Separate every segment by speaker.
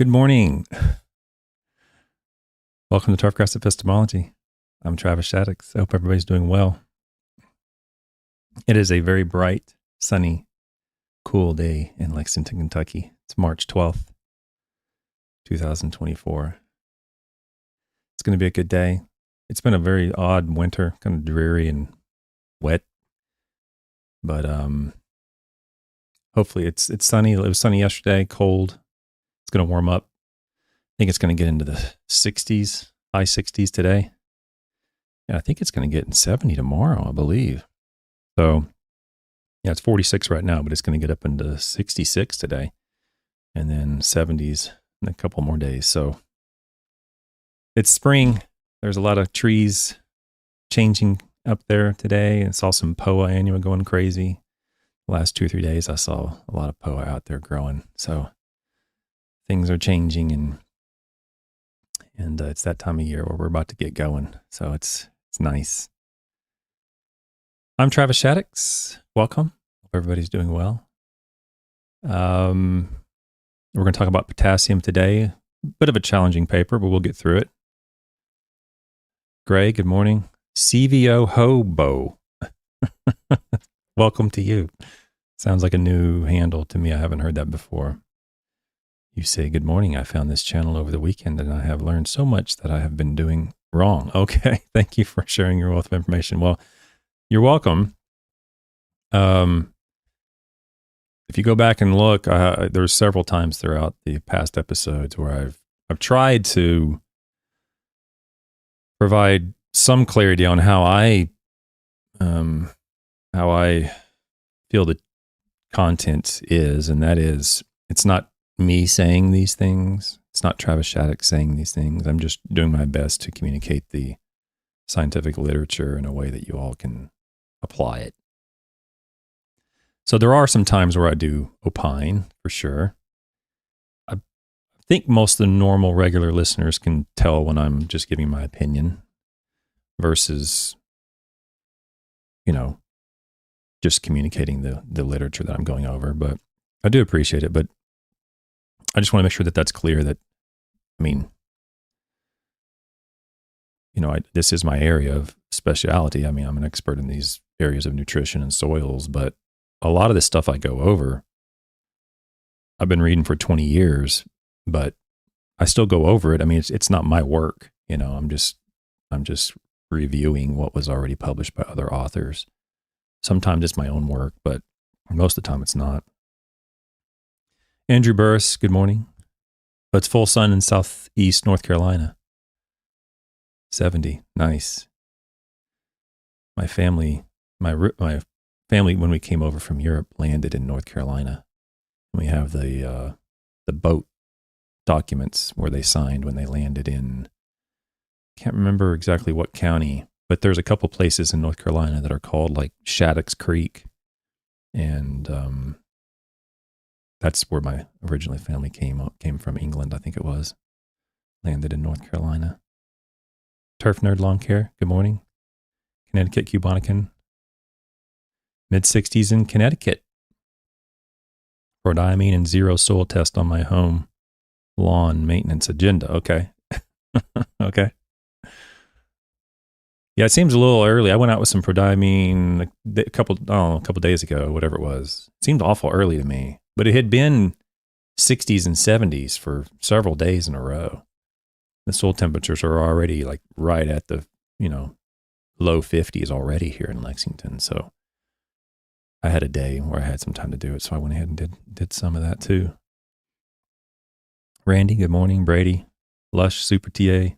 Speaker 1: Good morning. Welcome to Turfgrass Epistemology. I'm TravisShaddox. I hope everybody's doing well. It is a very bright, sunny, cool day in Lexington, Kentucky. It's March 12th, 2024. It's going to be a good day. It's been a very odd winter, kind of dreary and wet. But hopefully it's sunny. It was sunny yesterday, cold. It's going to warm up. I think it's going to get into the 60s, high 60s today. And I think it's going to get in 70 tomorrow, I believe. So, yeah, it's 46 right now, but it's going to get up into 66 today. And then 70s in a couple more days. So, it's spring. There's a lot of trees changing up there today. And saw some poa annua going crazy. The last 2 or 3 days, I saw a lot of poa out there growing. So, things are changing and it's that time of year where we're about to get going. So it's nice. I'm TravisShaddox. Welcome. Hope everybody's doing well. We're going to talk about potassium today. Bit of a challenging paper, but we'll get through it. Gray, good morning. CVO Hobo. Welcome to you. Sounds like a new handle to me. I haven't heard that before. You say, good morning. I found this channel over the weekend and I have learned so much that I have been doing wrong. Okay. Thank you for sharing your wealth of information. Well, you're welcome. If you go back and look, there's several times throughout the past episodes where I've tried to provide some clarity on how I feel the content is, and that is, it's not me saying these things. It's not TravisShaddox saying these things. I'm just doing my best to communicate the scientific literature in a way that you all can apply it. So there are some times where I do opine, for sure. I think most of the normal, regular listeners can tell when I'm just giving my opinion versus, just communicating the literature that I'm going over. But I do appreciate it. But I just want to make sure that that's clear that, this is my area of specialty. I'm an expert in these areas of nutrition and soils, but a lot of this stuff I go over, I've been reading for 20 years, but I still go over it. It's not my work. I'm just reviewing what was already published by other authors. Sometimes it's my own work, but most of the time it's not. Andrew Burris, good morning. It's full sun in southeast North Carolina. 70, nice. My family, when we came over from Europe, landed in North Carolina. We have the boat documents where they signed when they landed in, can't remember exactly what county, but there's a couple places in North Carolina that are called like Shaddox Creek. And that's where my originally family came from, England, I think it was. Landed in North Carolina. Turf Nerd Lawn Care, good morning. Connecticut Cubonican. Mid-60s in Connecticut. Rhodiamine and zero soil test on my home lawn maintenance agenda. Okay. Okay. Yeah, it seems a little early. I went out with some prodiamine a couple days ago, whatever it was. It seemed awful early to me. But it had been 60s and 70s for several days in a row. The soil temperatures are already like right at the, low 50s already here in Lexington. So I had a day where I had some time to do it. So I went ahead and did some of that too. Randy, good morning. Brady, Lush, Super TA,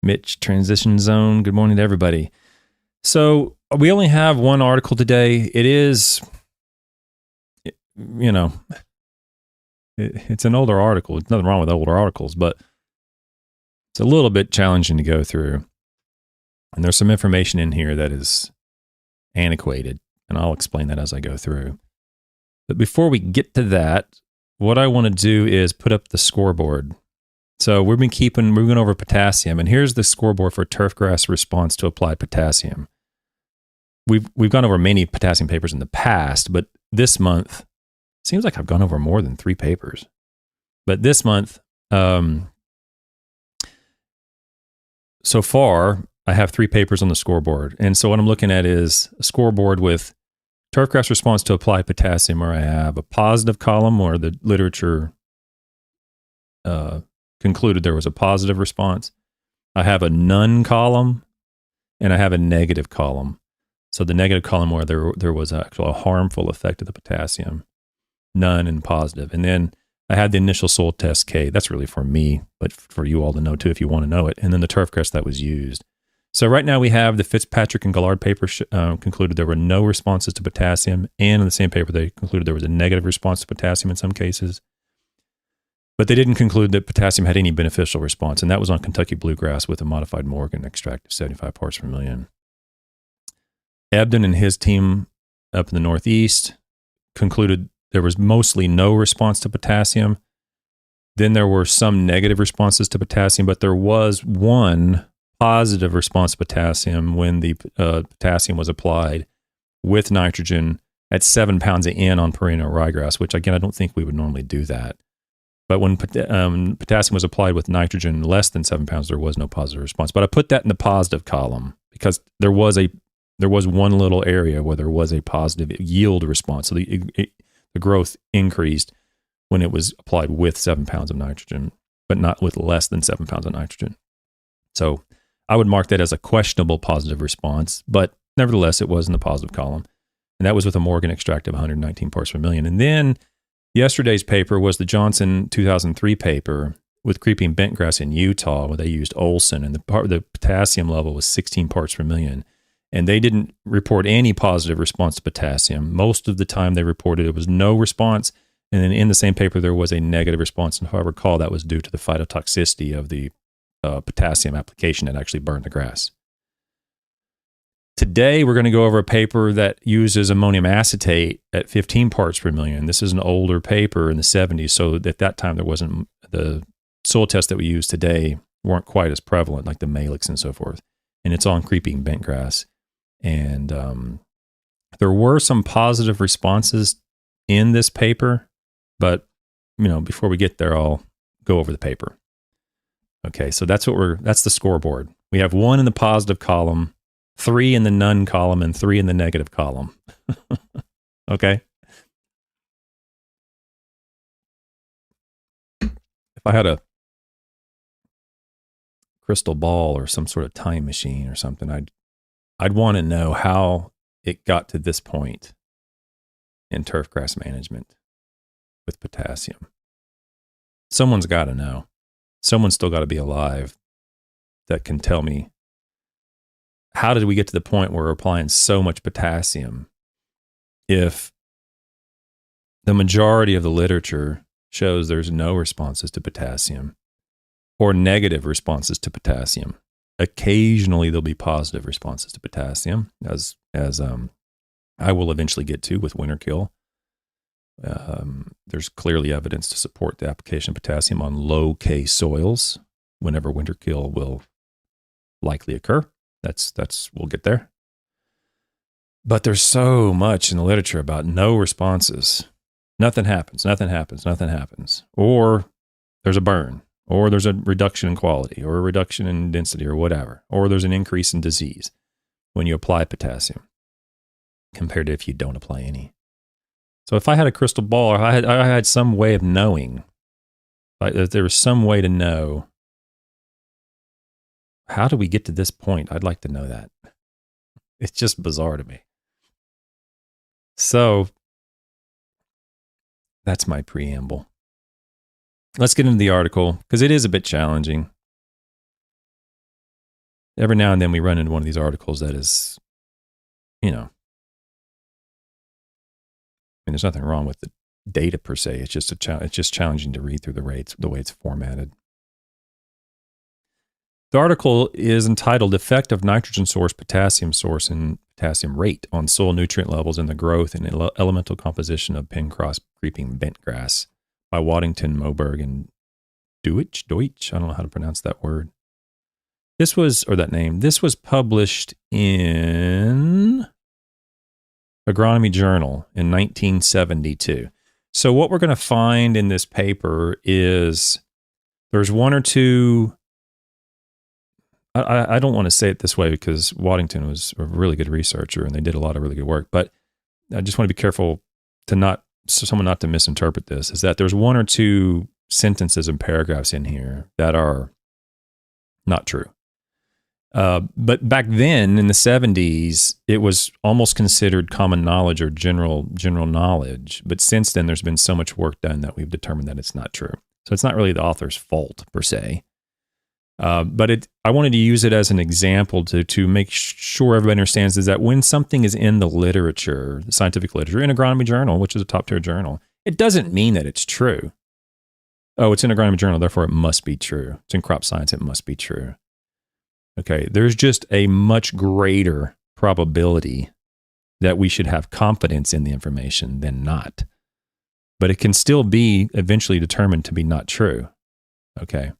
Speaker 1: Mitch, Transition Zone. Good morning to everybody. So we only have one article today. It is... it's an older article. There's nothing wrong with older articles, but it's a little bit challenging to go through. And there's some information in here that is antiquated, and I'll explain that as I go through. But before we get to that, what I want to do is put up the scoreboard. So we're going over potassium, and here's the scoreboard for Turfgrass response to applied potassium. We've gone over many potassium papers in the past, but this month, seems like I've gone over more than 3 papers. But this month, so far, I have 3 papers on the scoreboard. And so what I'm looking at is a scoreboard with turfgrass response to applied potassium, where I have a positive column where the literature concluded there was a positive response. I have a none column, and I have a negative column. So the negative column where there was actually a harmful effect of the potassium, none and positive. And then I had the initial soil test K. That's really for me, but for you all to know too if you want to know it. And then the turfgrass that was used. So right now we have the Fitzpatrick and Gallard paper concluded there were no responses to potassium. And in the same paper, they concluded there was a negative response to potassium in some cases. But they didn't conclude that potassium had any beneficial response. And that was on Kentucky bluegrass with a modified Morgan extract of 75 parts per million. Ebden and his team up in the Northeast concluded there was mostly no response to potassium. Then there were some negative responses to potassium, but there was one positive response to potassium when the potassium was applied with nitrogen at 7 pounds a N on perennial ryegrass, which again, I don't think we would normally do that. But when potassium was applied with nitrogen less than 7 pounds, there was no positive response. But I put that in the positive column because there was one little area where there was a positive yield response. So the growth increased when it was applied with 7 pounds of nitrogen, but not with less than 7 pounds of nitrogen. So I would mark that as a questionable positive response, but nevertheless, it was in the positive column. And that was with a Morgan extract of 119 parts per million. And then yesterday's paper was the Johnson 2003 paper with creeping bentgrass in Utah, where they used Olson, and the potassium level was 16 parts per million. And they didn't report any positive response to potassium. Most of the time they reported it was no response. And then in the same paper, there was a negative response. And if I recall, that was due to the phytotoxicity of the potassium application that actually burned the grass. Today, we're going to go over a paper that uses ammonium acetate at 15 parts per million. This is an older paper in the 70s. So at that time, there wasn't the soil tests that we use today weren't quite as prevalent, like the Malix and so forth. And it's on creeping bentgrass. And there were some positive responses in this paper, but before we get there, I'll go over the paper. Okay, so that's the scoreboard. We have 1 in the positive column, 3 in the none column, and 3 in the negative column. Okay. If I had a crystal ball or some sort of time machine or something, I'd want to know how it got to this point in turfgrass management with potassium. Someone's got to know. Someone's still got to be alive that can tell me, how did we get to the point where we're applying so much potassium if the majority of the literature shows there's no responses to potassium or negative responses to potassium? Occasionally there'll be positive responses to potassium, as I will eventually get to with winter kill. There's clearly evidence to support the application of potassium on low K soils whenever winter kill will likely occur. We'll get there. But there's so much in the literature about no responses. Nothing happens. Or there's a burn, or there's a reduction in quality, or a reduction in density, or whatever. Or there's an increase in disease when you apply potassium compared to if you don't apply any. So if I had a crystal ball, or I had some way of knowing, if there was some way to know, how do we get to this point? I'd like to know that. It's just bizarre to me. So that's my preamble. Let's get into the article, because it is a bit challenging. Every now and then we run into one of these articles that is, there's nothing wrong with the data per se. It's just it's just challenging to read through the way it's formatted. The article is entitled "Effect of Nitrogen Source, Potassium Source, and Potassium Rate on Soil Nutrient Levels and the Growth and Elemental Composition of Pen-Cross Creeping Bentgrass" by Waddington, Moberg, and Deutsch. I don't know how to pronounce that word. This was published in Agronomy Journal in 1972. So what we're going to find in this paper is there's one or two. I don't want to say it this way because Waddington was a really good researcher and they did a lot of really good work, but I just want to be careful so someone not to misinterpret this, is that there's one or two sentences and paragraphs in here that are not true. But back then in the 70s, it was almost considered common knowledge or general knowledge. But since then, there's been so much work done that we've determined that it's not true. So it's not really the author's fault per se. But I wanted to use it as an example to make sure everybody understands is that when something is in the literature, the scientific literature, in Agronomy Journal, which is a top tier journal, it doesn't mean that it's true. Oh, it's in Agronomy Journal, therefore it must be true. It's in Crop Science, it must be true. Okay, there's just a much greater probability that we should have confidence in the information than not. But it can still be eventually determined to be not true. Okay.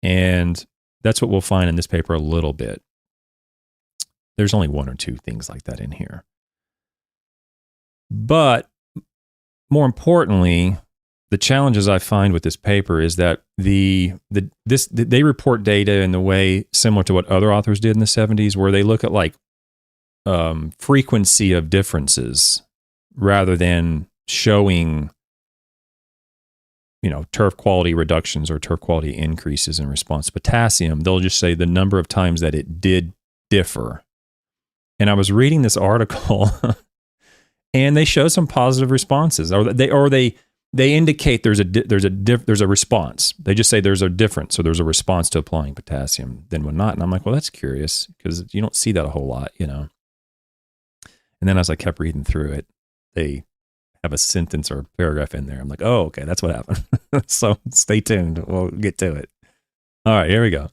Speaker 1: And that's what we'll find in this paper a little bit. There's only one or two things like that in here. But more importantly, the challenges I find with this paper is that they report data in the way similar to what other authors did in the 70s, where they look at like frequency of differences rather than showing, turf quality reductions or turf quality increases in response to potassium. They'll just say the number of times that it did differ. And I was reading this article and they show some positive responses, or they indicate there's a response. They just say there's a difference, so there's a response to applying potassium than when not. And I'm like, well, that's curious because you don't see that a whole lot, And then as I kept reading through it, they have a sentence or a paragraph in there. I'm like, oh, okay, that's what happened. So stay tuned. We'll get to it. All right, here we go.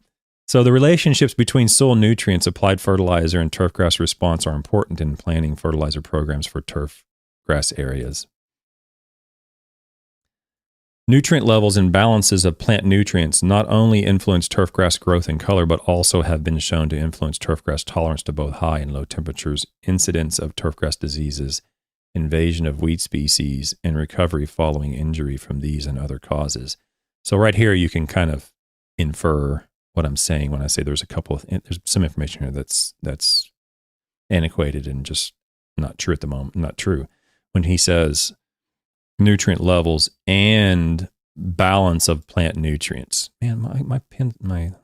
Speaker 1: So the relationships between soil nutrients, applied fertilizer, and turfgrass response are important in planning fertilizer programs for turfgrass areas. Nutrient levels and balances of plant nutrients not only influence turfgrass growth and color, but also have been shown to influence turfgrass tolerance to both high and low temperatures, incidence of turfgrass diseases, invasion of weed species, and recovery following injury from these and other causes. So right here, you can kind of infer what I'm saying when I say there's some information here that's antiquated and just not true at the moment, not true. When he says nutrient levels and balance of plant nutrients. Man,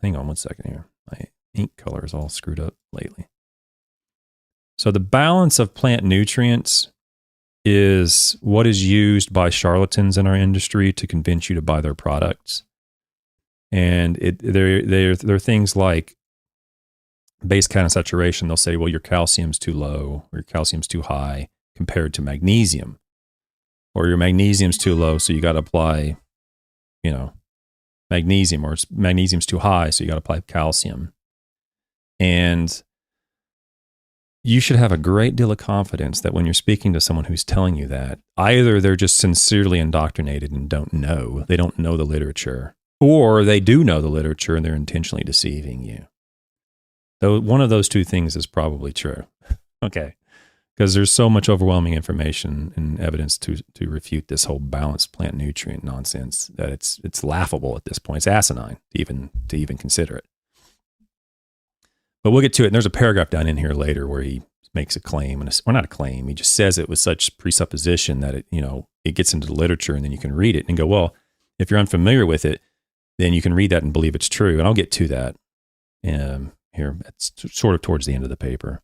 Speaker 1: hang on one second here. My ink color is all screwed up lately. So the balance of plant nutrients is what is used by charlatans in our industry to convince you to buy their products. And they're things like base count and saturation. They'll say, well, your calcium's too low or your calcium's too high compared to magnesium. Or your magnesium's too low, so you got to apply, magnesium, or magnesium's too high, so you got to apply calcium. And you should have a great deal of confidence that when you're speaking to someone who's telling you that, either they're just sincerely indoctrinated and they don't know the literature, or they do know the literature and they're intentionally deceiving you. Though one of those two things is probably true. Okay. Because there's so much overwhelming information and evidence to refute this whole balanced plant nutrient nonsense that it's laughable at this point. It's asinine to even consider it. But we'll get to it. And there's a paragraph down in here later where he makes a claim, or not a claim. He just says it with such presupposition that it gets into the literature, and then you can read it and go, well, if you're unfamiliar with it, then you can read that and believe it's true. And I'll get to that here. It's sort of towards the end of the paper.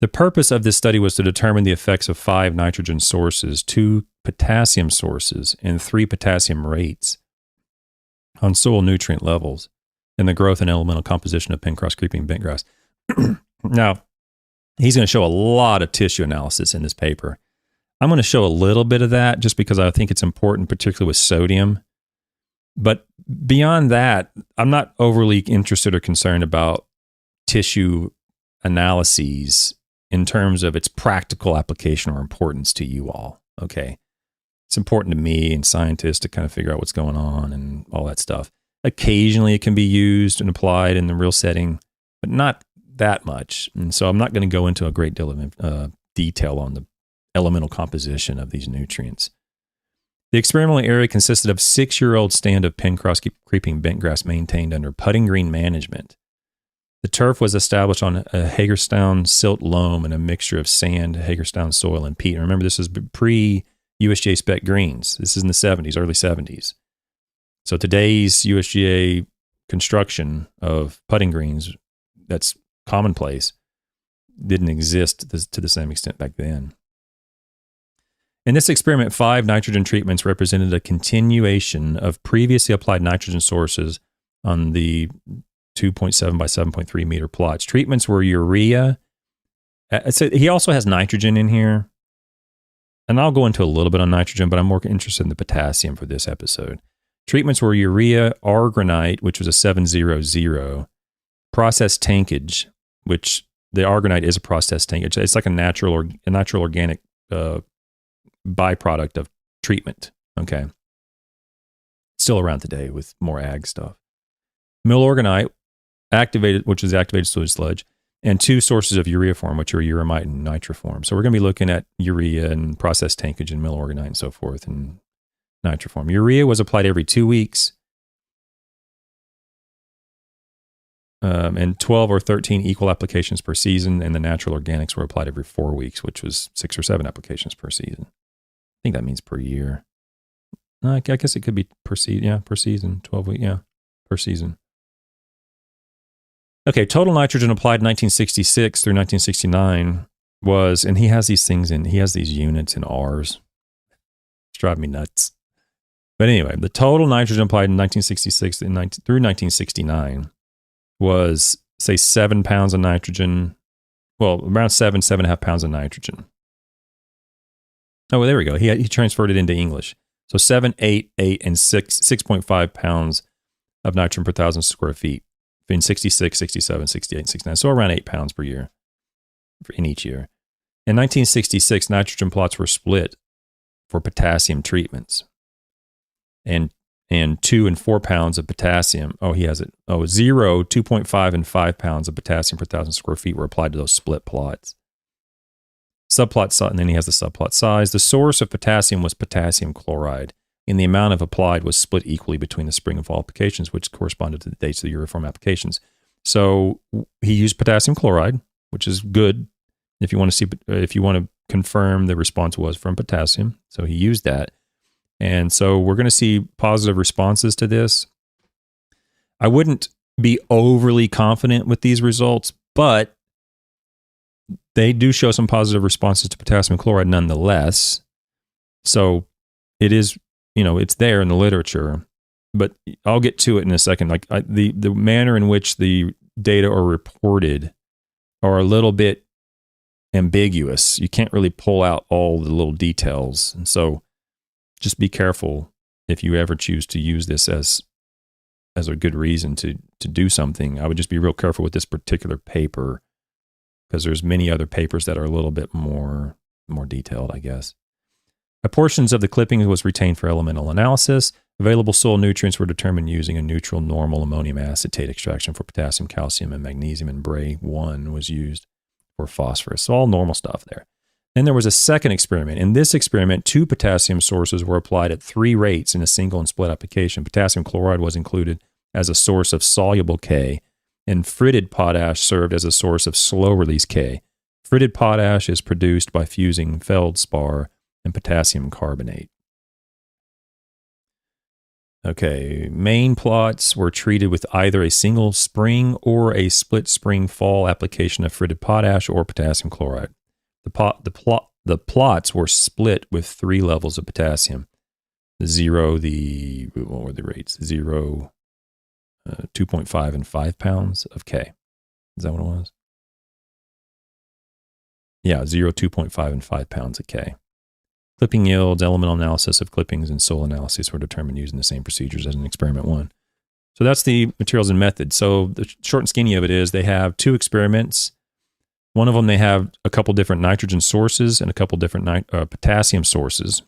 Speaker 1: The purpose of this study was to determine the effects of 5 nitrogen sources, 2 potassium sources, and 3 potassium rates on soil nutrient levels and the growth and elemental composition of pin-cross creeping bentgrass. Now, he's going to show a lot of tissue analysis in this paper. I'm going to show a little bit of that just because I think it's important, particularly with sodium. But beyond that, I'm not overly interested or concerned about tissue analyses in terms of its practical application or importance to you all. Okay. It's important to me and scientists to kind of figure out what's going on and all that stuff. Occasionally it can be used and applied in the real setting, but not that much. And so I'm not going to go into a great deal of detail on the elemental composition of these nutrients. The experimental area consisted of 6-year-old stand of pen-cross creeping bentgrass maintained under putting green management. The turf was established on a Hagerstown silt loam and a mixture of sand, Hagerstown soil, and peat. And remember, this is pre-USGA spec greens. This is in the 70s, early 70s. So today's USGA construction of putting greens, that's commonplace, didn't exist to the same extent back then. In this experiment, 5 nitrogen treatments represented a continuation of previously applied nitrogen sources on the 2.7 by 7.3 meter plots. Treatments were urea. So he also has nitrogen in here. And I'll go into a little bit on nitrogen, but I'm more interested in the potassium for this episode. Treatments were urea, argonite, which was a 700, processed tankage, which the argonite is a processed tankage. It's like a natural organic byproduct of treatment. Okay. Still around today with more ag stuff. Milorganite, which is activated sewage sludge, and 2 sources of ureaform, which are uramite and nitroform. So we're going to be looking at urea and processed tankage and milorganite and so forth and nitroform. Urea was applied every 2 weeks. And 12 or 13 equal applications per season, and the natural organics were applied every 4 weeks, which was 6 or 7 applications per season. I think that means per year. No, I guess it could be per season. Yeah, per season. 12 weeks. Yeah, per season. Okay, total nitrogen applied in 1966 through 1969 was, and he has these things he has these units in R's. It's driving me nuts. But anyway, the total nitrogen applied in 1966 through 1969 was, say, 7 pounds of nitrogen. Well, around 7.5 pounds of nitrogen. Oh, well, there we go. He transferred it into English. So 7, 8, 8, and 6.5 pounds of nitrogen per 1,000 square feet in 66, 67, 68, and 69. So around 8 pounds per year in each year. In 1966, nitrogen plots were split for potassium treatments. And 2 and 4 pounds of potassium. Oh, he has it. 0, 2.5, and 5 pounds of potassium per 1,000 square feet were applied to those split plots. Subplot size, and then he has the subplot size. The source of potassium was potassium chloride, and the amount of applied was split equally between the spring and fall applications, which corresponded to the dates of the ureaform applications. So he used potassium chloride, which is good if you want to confirm the response was from potassium. So he used that. And so we're going to see positive responses to this. I wouldn't be overly confident with these results, but they do show some positive responses to potassium chloride nonetheless. So it is, it's there in the literature, but I'll get to it in a second. Like the manner in which the data are reported are a little bit ambiguous. You can't really pull out all the little details. And so just be careful if you ever choose to use this as a good reason to do something. I would just be real careful with this particular paper because there's many other papers that are a little bit more detailed, I guess. Portions of the clipping was retained for elemental analysis. Available soil nutrients were determined using a neutral normal ammonium acetate extraction for potassium, calcium, and magnesium, and Bray 1 was used for phosphorus. So all normal stuff there. Then there was a second experiment. In this experiment, 2 potassium sources were applied at 3 rates in a single and split application. Potassium chloride was included as a source of soluble K, and fritted potash served as a source of slow-release K. Fritted potash is produced by fusing feldspar and potassium carbonate. Okay, main plots were treated with either a single spring or a split spring fall application of fritted potash or potassium chloride. The plots were split with 3 levels of potassium. What were the rates? 0, 2.5, and 5 pounds of K. Is that what it was? Yeah, 0, 2.5, and 5 pounds of K. Clipping yields, elemental analysis of clippings, and soil analysis were determined using the same procedures as in experiment 1. So that's the materials and methods. So the short and skinny of it is they have 2 experiments. One of them, they have a couple different nitrogen sources and a couple different potassium sources.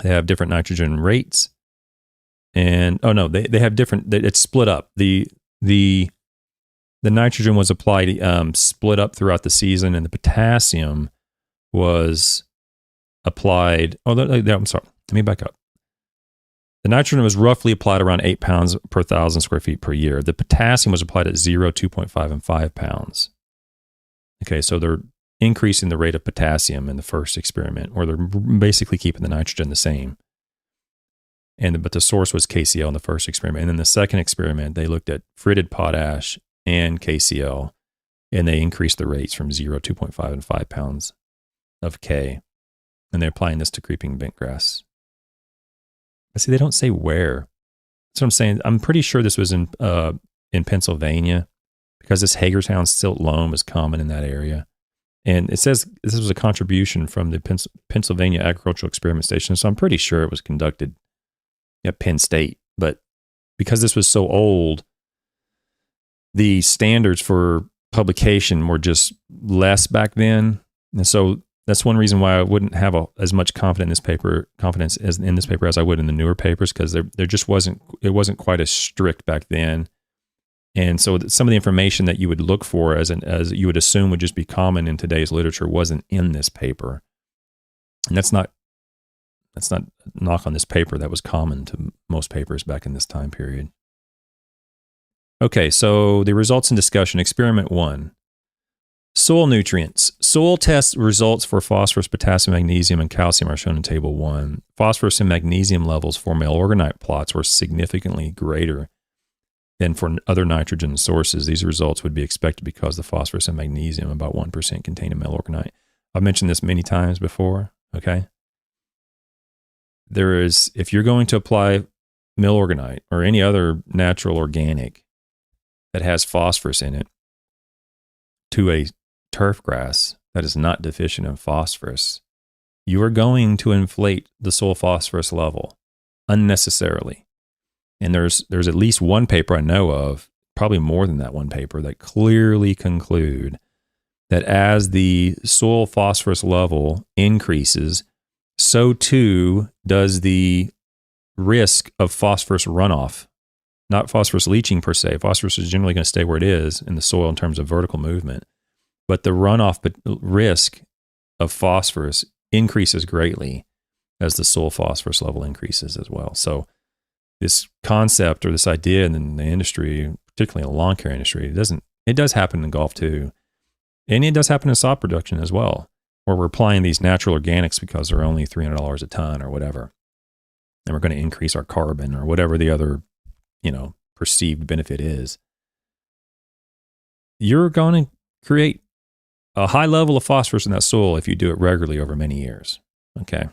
Speaker 1: They have different nitrogen rates. And, they have different, it's split up. The nitrogen was applied, split up throughout the season, and the potassium was applied, I'm sorry, let me back up. The nitrogen was roughly applied around 8 pounds per 1,000 square feet per year. The potassium was applied at 0, 2.5, and 5 pounds. Okay, so they're increasing the rate of potassium in the first experiment, or they're basically keeping the nitrogen the same. But the source was KCl in the first experiment. And then the second experiment, they looked at fritted potash and KCl, and they increased the rates from 0, 2.5, and 5 pounds of K. And they're applying this to creeping bentgrass. I see they don't say where. That's what I'm saying. I'm pretty sure this was in Pennsylvania, because this Hagerstown silt loam is common in that area. And it says this was a contribution from the Pennsylvania Agricultural Experiment Station, so I'm pretty sure it was conducted at Penn State. But because this was so old, the standards for publication were just less back then. And so that's one reason why I wouldn't have as much confidence as in this paper as I would in the newer papers, because there just wasn't quite as strict back then. And so some of the information that you would look for as you would assume would just be common in today's literature wasn't in this paper. And that's not a knock on this paper. That was common to most papers back in this time period. Okay, so the results and discussion. Experiment 1. Soil nutrients. Soil test results for phosphorus, potassium, magnesium, and calcium are shown in Table 1. Phosphorus and magnesium levels for male organite plots were significantly greater than for other nitrogen sources. These results would be expected because the phosphorus and magnesium, about 1%, contain a male organite. I've mentioned this many times before, okay? If you're going to apply male organite or any other natural organic that has phosphorus in it to a turfgrass that is not deficient in phosphorus, you are going to inflate the soil phosphorus level unnecessarily. And there's at least one paper I know of, probably more than that one paper, that clearly conclude that as the soil phosphorus level increases, so too does the risk of phosphorus runoff. Not phosphorus leaching per se. Phosphorus is generally going to stay where it is in the soil in terms of vertical movement. But the runoff risk of phosphorus increases greatly as the soil phosphorus level increases as well. So this concept or this idea in the industry, particularly in the lawn care industry, it does happen in golf too. And it does happen in sod production as well, where we're applying these natural organics because they're only $300 a ton or whatever. And we're going to increase our carbon or whatever the other, perceived benefit is. You're going to create a high level of phosphorus in that soil if you do it regularly over many years. Okay.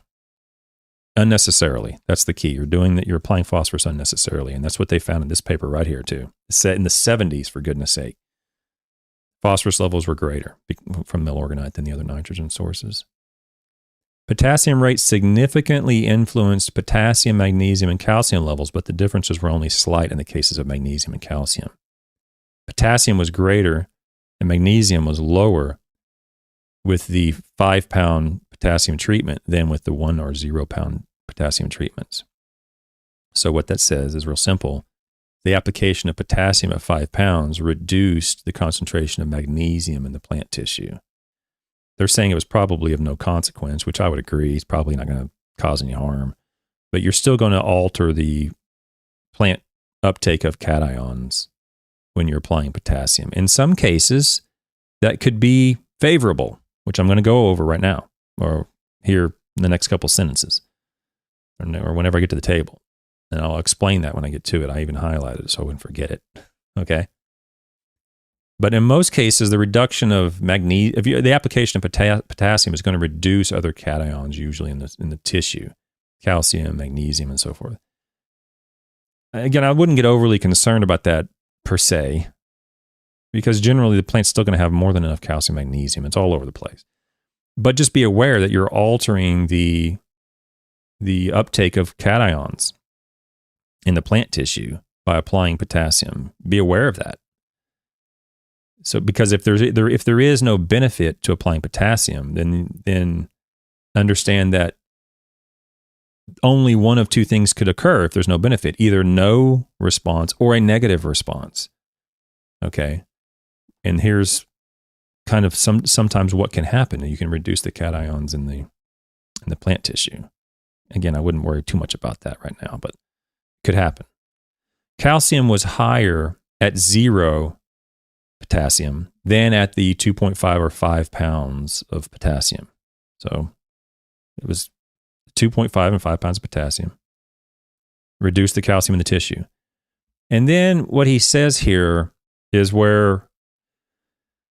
Speaker 1: Unnecessarily. That's the key. You're applying phosphorus unnecessarily. And that's what they found in this paper right here too. It's set in the 70s, for goodness sake. Phosphorus levels were greater from male organite than the other nitrogen sources. Potassium rates significantly influenced potassium, magnesium, and calcium levels, but the differences were only slight in the cases of magnesium and calcium. Potassium was greater and magnesium was lower with the 5-pound potassium treatment than with the 1 or 0 pound potassium treatments. So what that says is real simple. The application of potassium at 5 pounds reduced the concentration of magnesium in the plant tissue. They're saying it was probably of no consequence, which I would agree. It's probably not going to cause any harm. But you're still going to alter the plant uptake of cations when you're applying potassium. In some cases, that could be favorable, which I'm going to go over right now, or here in the next couple sentences, or whenever I get to the table. And I'll explain that when I get to it. I even highlighted it so I wouldn't forget it. Okay? But in most cases, the reduction of the application of potassium is going to reduce other cations, usually in the tissue, calcium, magnesium, and so forth. Again, I wouldn't get overly concerned about that per se, because generally the plant's still going to have more than enough calcium, magnesium. It's all over the place. But just be aware that you're altering the uptake of cations in the plant tissue by applying potassium. Be aware of that. So, because if there is no benefit to applying potassium, then understand that only one of two things could occur if there's no benefit: either no response or a negative response. Okay, and here's kind of sometimes what can happen. You can reduce the cations in in the plant tissue. Again, I wouldn't worry too much about that right now, but it could happen. Calcium was higher at 0 potassium than at the 2.5 or 5 pounds of potassium. So it was 2.5 and 5 pounds of potassium. Reduced the calcium in the tissue. And then what he says here is where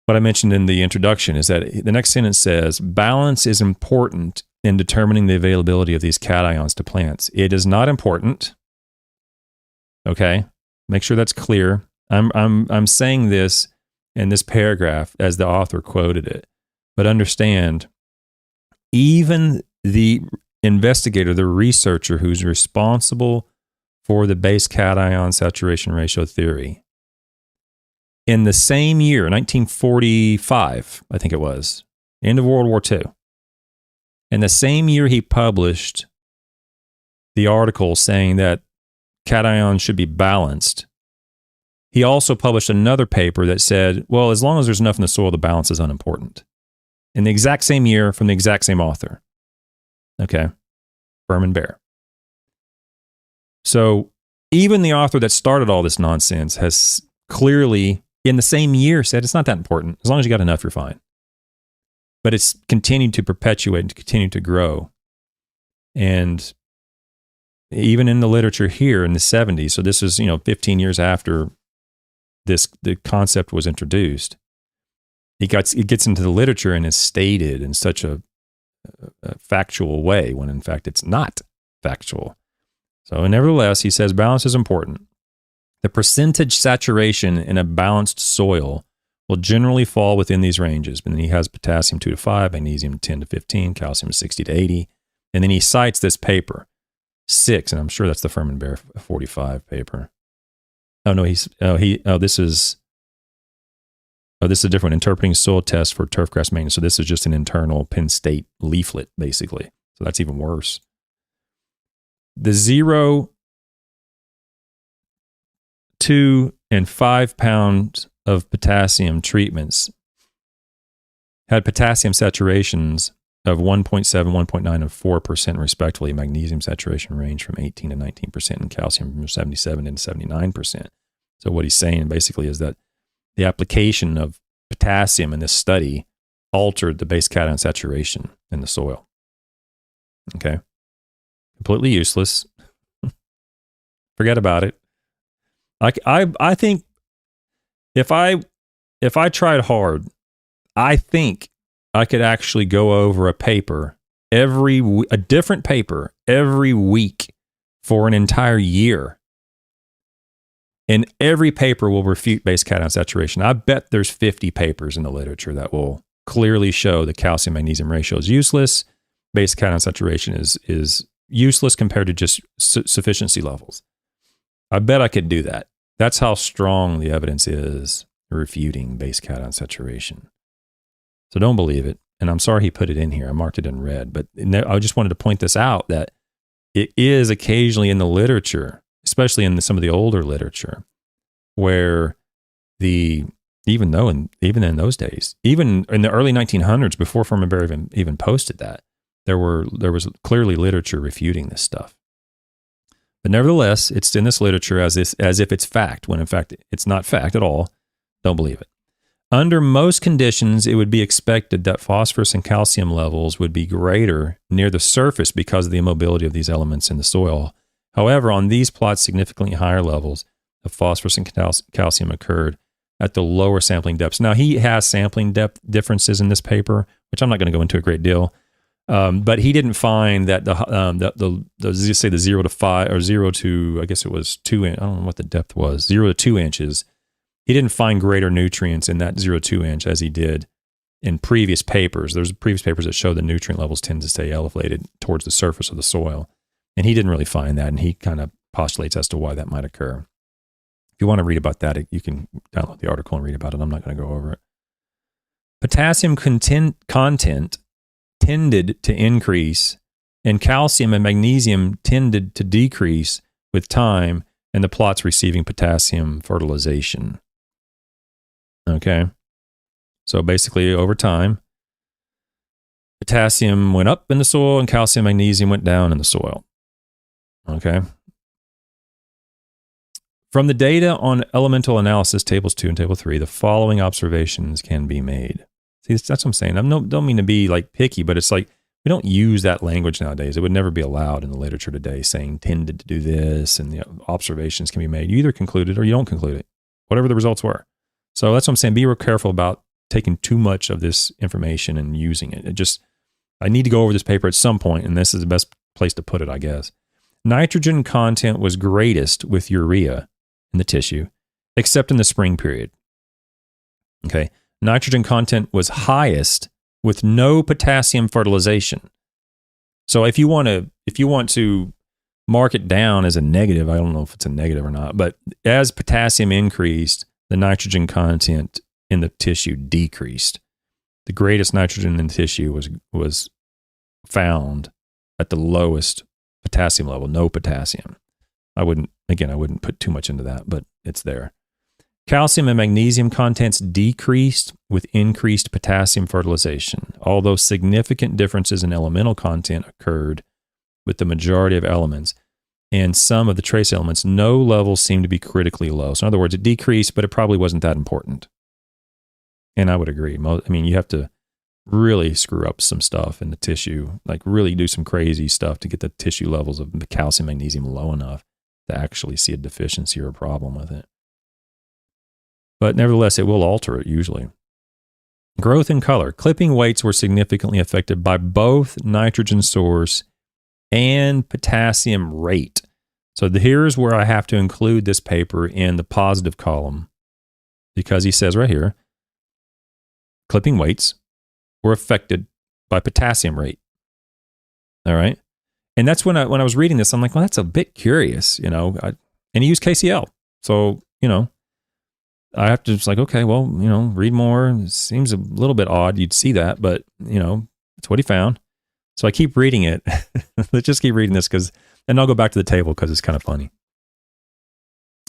Speaker 1: what I mentioned in the introduction is that the next sentence says, balance is important in determining the availability of these cations to plants. It is not important. Okay? Make sure that's clear. I'm saying this in this paragraph as the author quoted it. But understand, even the investigator, the researcher who's responsible for the base cation saturation ratio theory, in the same year, 1945, I think it was, end of World War II, in the same year he published the article saying that cations should be balanced, he also published another paper that said, well, as long as there's enough in the soil, the balance is unimportant. In the exact same year, from the exact same author. Okay? Berman Bear. So even the author that started all this nonsense has clearly, in the same year, said it's not that important. As long as you got enough, you're fine. But it's continued to perpetuate and to continue to grow. And even in the literature here in the 70s, so this is, 15 years after the concept was introduced, it gets into the literature and is stated in such a factual way when in fact it's not factual. So nevertheless, he says balance is important. The percentage saturation in a balanced soil will generally fall within these ranges. But then he has potassium 2 to 5, magnesium 10 to 15, calcium 60 to 80. And then he cites this paper, 6, and I'm sure that's the Furman Bear 45 paper. Oh no, this is a different one, interpreting soil tests for turfgrass maintenance. So this is just an internal Penn State leaflet, basically. So that's even worse. The 0, 2, and 5 pounds of potassium treatments had potassium saturations of 1.7, 1.9, and 4% respectively. Magnesium saturation range from 18 to 19%, and calcium from 77 to 79%. So what he's saying basically is that the application of potassium in this study altered the base cation saturation in the soil. Okay? Completely useless. Forget about it. I think if I tried hard, I think I could actually go over a paper a different paper every week for an entire year. And every paper will refute base cation saturation. I bet there's 50 papers in the literature that will clearly show the calcium magnesium ratio is useless. Base cation saturation is useless compared to just sufficiency levels. I bet I could do that. That's how strong the evidence is refuting base cation saturation. So don't believe it. And I'm sorry he put it in here. I marked it in red. But I just wanted to point this out, that it is occasionally in the literature, especially in some of the older literature, where even in those days, even in the early 1900s, before Furman Bear even posted that, there was clearly literature refuting this stuff. But nevertheless, it's in this literature as if it's fact, when in fact it's not fact at all. Don't believe it. Under most conditions, it would be expected that phosphorus and calcium levels would be greater near the surface because of the immobility of these elements in the soil. However, on these plots, significantly higher levels of phosphorus and calcium occurred at the lower sampling depths. Now, he has sampling depth differences in this paper, which I'm not going to go into a great deal. But he didn't find that the 0 to 5 or 0 to, I guess it was 2 inch. I don't know what the depth was, 0 to 2 inches. He didn't find greater nutrients in that 0 to 2 inch as he did in previous papers. There's previous papers that show the nutrient levels tend to stay elevated towards the surface of the soil. And he didn't really find that. And he kind of postulates as to why that might occur. If you want to read about that, you can download the article and read about it. I'm not going to go over it. Potassium content tended to increase, and calcium and magnesium tended to decrease with time and the plots receiving potassium fertilization. Okay? So basically, over time, Potassium went up in the soil and calcium, magnesium went down in the soil. Okay. From the data on elemental analysis, tables 2 and table 3, the following observations can be made. See, that's what I'm saying. I don't mean to be like picky, but it's like we don't use that language nowadays. It would never be allowed in the literature today, saying tended to do this and the observations can be made. You either conclude it or you don't conclude it, whatever the results were. So that's what I'm saying. Be real careful about taking too much of this information and using it. I need to go over this paper at some point, and this is the best place to put it, I guess. Nitrogen content was greatest with urea in the tissue, except in the spring period. Okay. Nitrogen content was highest with no potassium fertilization. So if you want to mark it down as a negative, I don't know if it's a negative or not, but as potassium increased, the nitrogen content in the tissue decreased. The greatest nitrogen in the tissue was found at the lowest potassium level, no potassium. I wouldn't put too much into that, but it's there. Calcium and magnesium contents decreased with increased potassium fertilization. Although significant differences in elemental content occurred with the majority of elements and some of the trace elements, no levels seem to be critically low. So in other words, it decreased, but it probably wasn't that important. And I would agree. You have to really screw up some stuff in the tissue, like really do some crazy stuff to get the tissue levels of the calcium, magnesium low enough to actually see a deficiency or a problem with it. But nevertheless, it will alter it usually. Growth and color. Clipping weights were significantly affected by both nitrogen source and potassium rate. So here's where I have to include this paper in the positive column, because he says right here, clipping weights were affected by potassium rate. All right. And that's when I was reading this, I'm like, well, that's a bit curious, and he used KCl. So, I have to just like, okay, well, read more. It seems a little bit odd. You'd see that, but that's what he found. So I keep reading it. Let's just keep reading this and I'll go back to the table because it's kind of funny.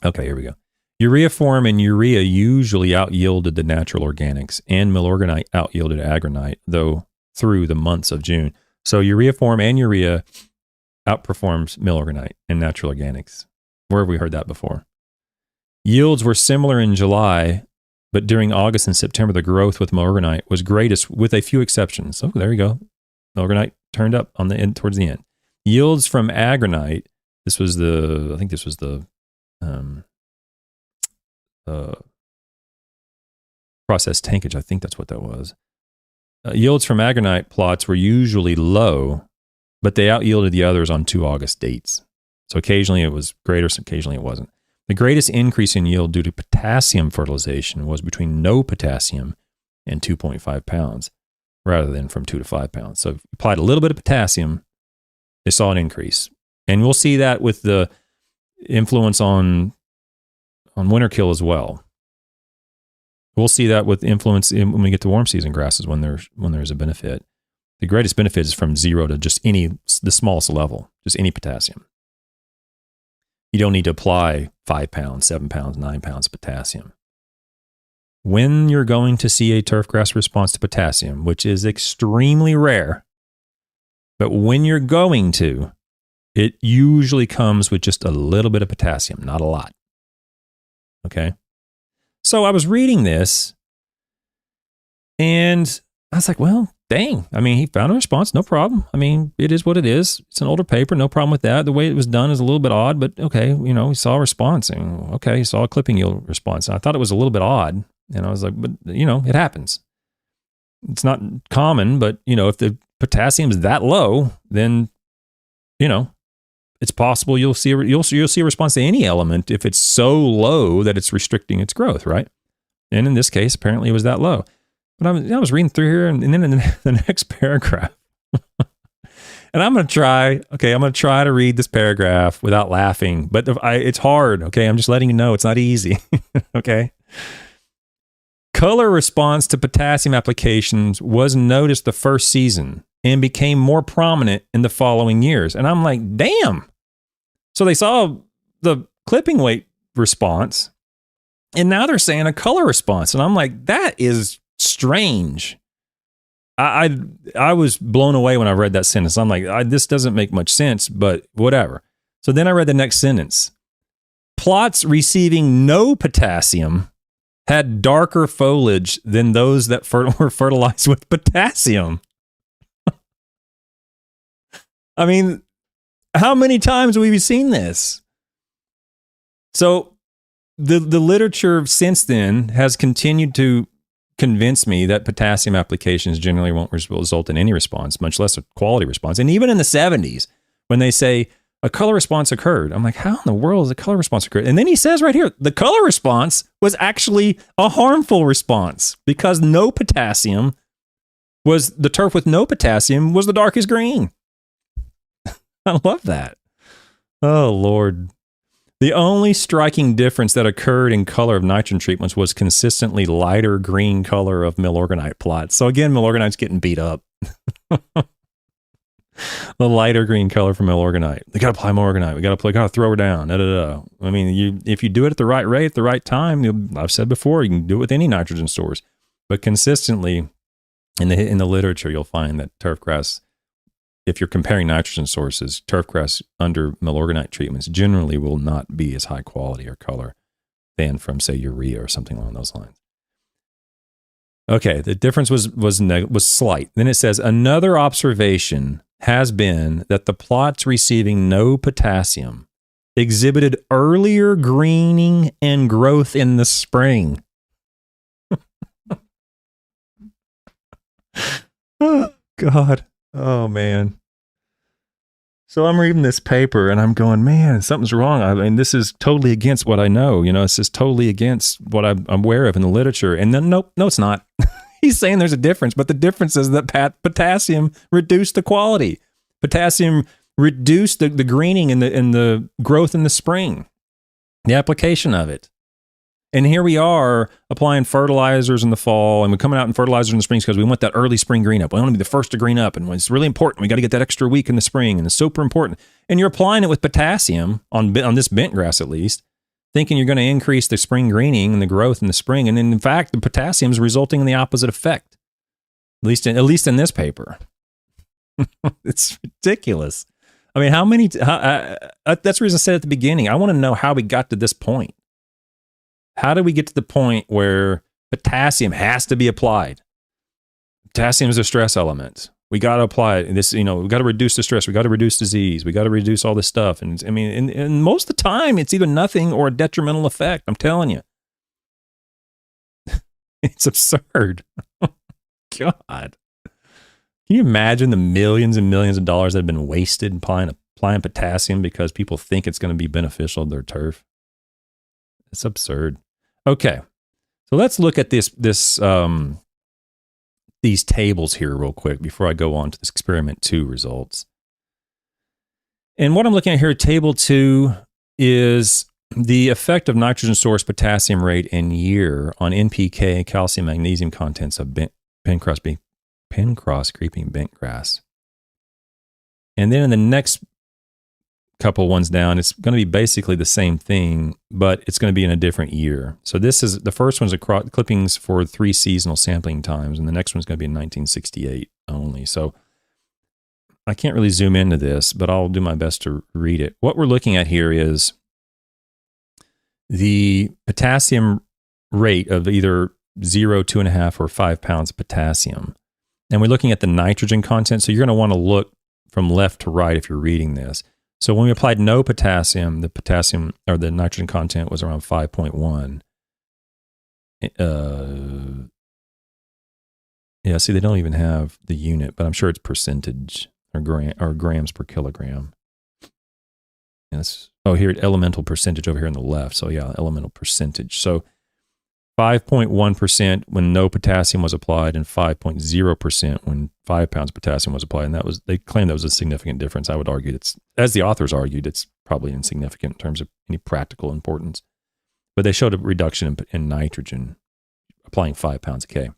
Speaker 1: Okay, here we go. Ureaform and urea usually out-yielded the natural organics, and milorganite out-yielded agronite, though through the months of June. So ureaform and urea outperforms milorganite and natural organics. Where have we heard that before? Yields were similar in July, but during August and September, the growth with milorganite was greatest with a few exceptions. Oh, there you go. Milorganite turned up on the end, towards the end. Yields from agronite, this was the process tankage. I think that's what that was. Yields from agronite plots were usually low, but they out-yielded the others on 2 August dates. So occasionally it was greater, so occasionally it wasn't. The greatest increase in yield due to potassium fertilization was between no potassium and 2.5 pounds, rather than from 2 to 5 pounds. So if you applied a little bit of potassium, they saw an increase. And we'll see that with the influence on winter kill as well. We'll see that with influence when we get to warm season grasses when there's a benefit. The greatest benefit is from 0 to just the smallest level, just any potassium. You don't need to apply 5 pounds, 7 pounds, 9 pounds of potassium. When you're going to see a turfgrass response to potassium, which is extremely rare, but when you're going to, it usually comes with just a little bit of potassium, not a lot. Okay? So I was reading this, and I was like, well, dang. He found a response, no problem. It is what it is. It's an older paper, no problem with that. The way it was done is a little bit odd, but okay, he saw a response. And okay, he saw a clipping yield response. And I thought it was a little bit odd. And I was like, but it happens. It's not common, but if the potassium is that low, then, it's possible you'll see a response to any element if it's so low that it's restricting its growth, right? And in this case, apparently it was that low. But I was reading through here, and then in the next paragraph, and I'm going to try to read this paragraph without laughing, but it's hard, okay? I'm just letting you know it's not easy, okay? Color response to potassium applications was noticed the first season and became more prominent in the following years. And I'm like, damn. So they saw the clipping weight response, and now they're saying a color response. And I'm like, that is strange. I was blown away when I read that sentence. I'm like, this doesn't make much sense, but whatever. So then I read the next sentence. Plots receiving no potassium had darker foliage than those that were fertilized with potassium. I mean, how many times have we seen this? So the literature since then has continued to convince me that potassium applications generally won't result in any response, much less a quality response. And even in the 70s, when they say a color response occurred, I'm like, how in the world has a color response occurred? And then he says right here, the color response was actually a harmful response because no potassium was the turf with no potassium was the darkest green. I love that. Oh, Lord. The only striking difference that occurred in color of nitrogen treatments was consistently lighter green color of milorganite plots. So again, milorganite's getting beat up. The lighter green color from milorganite. We got to apply milorganite. We got to throw her down. Da, da, da. I mean, if you do it at the right rate, at the right time, I've said before, you can do it with any nitrogen source. But consistently in the literature, you'll find that turfgrass, if you're comparing nitrogen sources, turfgrass under milorganite treatments generally will not be as high quality or color than from, say, urea or something along those lines. Okay, the difference was slight. Then it says, another observation has been that the plots receiving no potassium exhibited earlier greening and growth in the spring. Oh, God. Oh, man. So I'm reading this paper and I'm going, man, something's wrong. I mean, this is totally against what I know. You know, it's just totally against what I'm aware of in the literature. And then, no, it's not. He's saying there's a difference, but the difference is that potassium reduced the quality. Potassium reduced the greening and the growth in the spring, the application of it. And here we are applying fertilizers in the fall, and we're coming out in fertilizers in the springs because we want that early spring green up. We want to be the first to green up, and it's really important. We got to get that extra week in the spring, and it's super important. And you're applying it with potassium on this bentgrass, at least, thinking you're going to increase the spring greening and the growth in the spring. And in fact, the potassium is resulting in the opposite effect, at least in this paper. It's ridiculous. I mean, that's the reason I said at the beginning, I want to know how we got to this point. How do we get to the point where potassium has to be applied? Potassium is a stress element. We got to apply it. We got to reduce the stress. We got to reduce disease. We got to reduce all this stuff. And I mean, and most of the time, it's either nothing or a detrimental effect. I'm telling you, it's absurd. God, can you imagine the millions and millions of dollars that have been wasted applying potassium because people think it's going to be beneficial to their turf? It's absurd. Okay, so let's look at these tables here real quick before I go on to this experiment 2 results. And what I'm looking at here, table 2, is the effect of nitrogen source potassium rate in year on NPK, calcium, magnesium contents of pencross creeping bentgrass. And then in the next couple ones down, it's going to be basically the same thing, but it's going to be in a different year. So this is the first one's clippings for 3 seasonal sampling times, and the next one's going to be in 1968 only. So I can't really zoom into this, but I'll do my best to read it. What we're looking at here is the potassium rate of either 0, 2.5, or 5 pounds of potassium. And we're looking at the nitrogen content. So you're going to want to look from left to right if you're reading this. So when we applied no potassium, the potassium or the nitrogen content was around 5.1. Yeah, see, they don't even have the unit, but I'm sure it's percentage or grams per kilogram. Yes. Oh, here, elemental percentage over here on the left. So yeah, elemental percentage. So 5.1% when no potassium was applied and 5.0% when 5 pounds of potassium was applied. And they claimed that was a significant difference. I would argue as the authors argued, it's probably insignificant in terms of any practical importance. But they showed a reduction in nitrogen applying 5 pounds of K.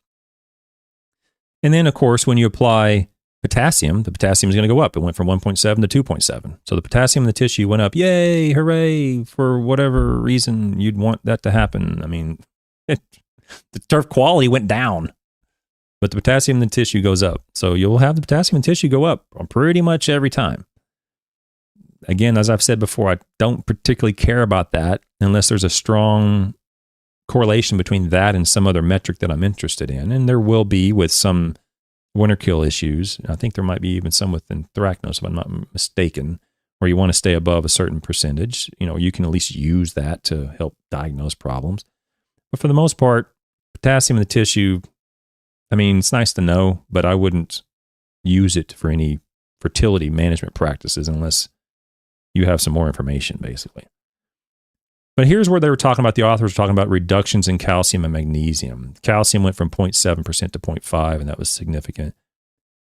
Speaker 1: And then, of course, when you apply potassium, the potassium is going to go up. It went from 1.7 to 2.7. So the potassium in the tissue went up. Yay, hooray, for whatever reason you'd want that to happen. I mean, the turf quality went down. but the potassium in the tissue goes up. So you'll have the potassium in tissue go up pretty much every time. Again, as I've said before, I don't particularly care about that unless there's a strong correlation between that and some other metric that I'm interested in. And there will be with some winter kill issues. I think there might be even some with anthracnose, if I'm not mistaken, where you want to stay above a certain percentage. You can at least use that to help diagnose problems. But for the most part, potassium in the tissue, I mean, it's nice to know, but I wouldn't use it for any fertility management practices unless you have some more information, basically. But here's where they were talking about, the authors were talking about reductions in calcium and magnesium. Calcium went from 0.7% to 0.5, and that was significant.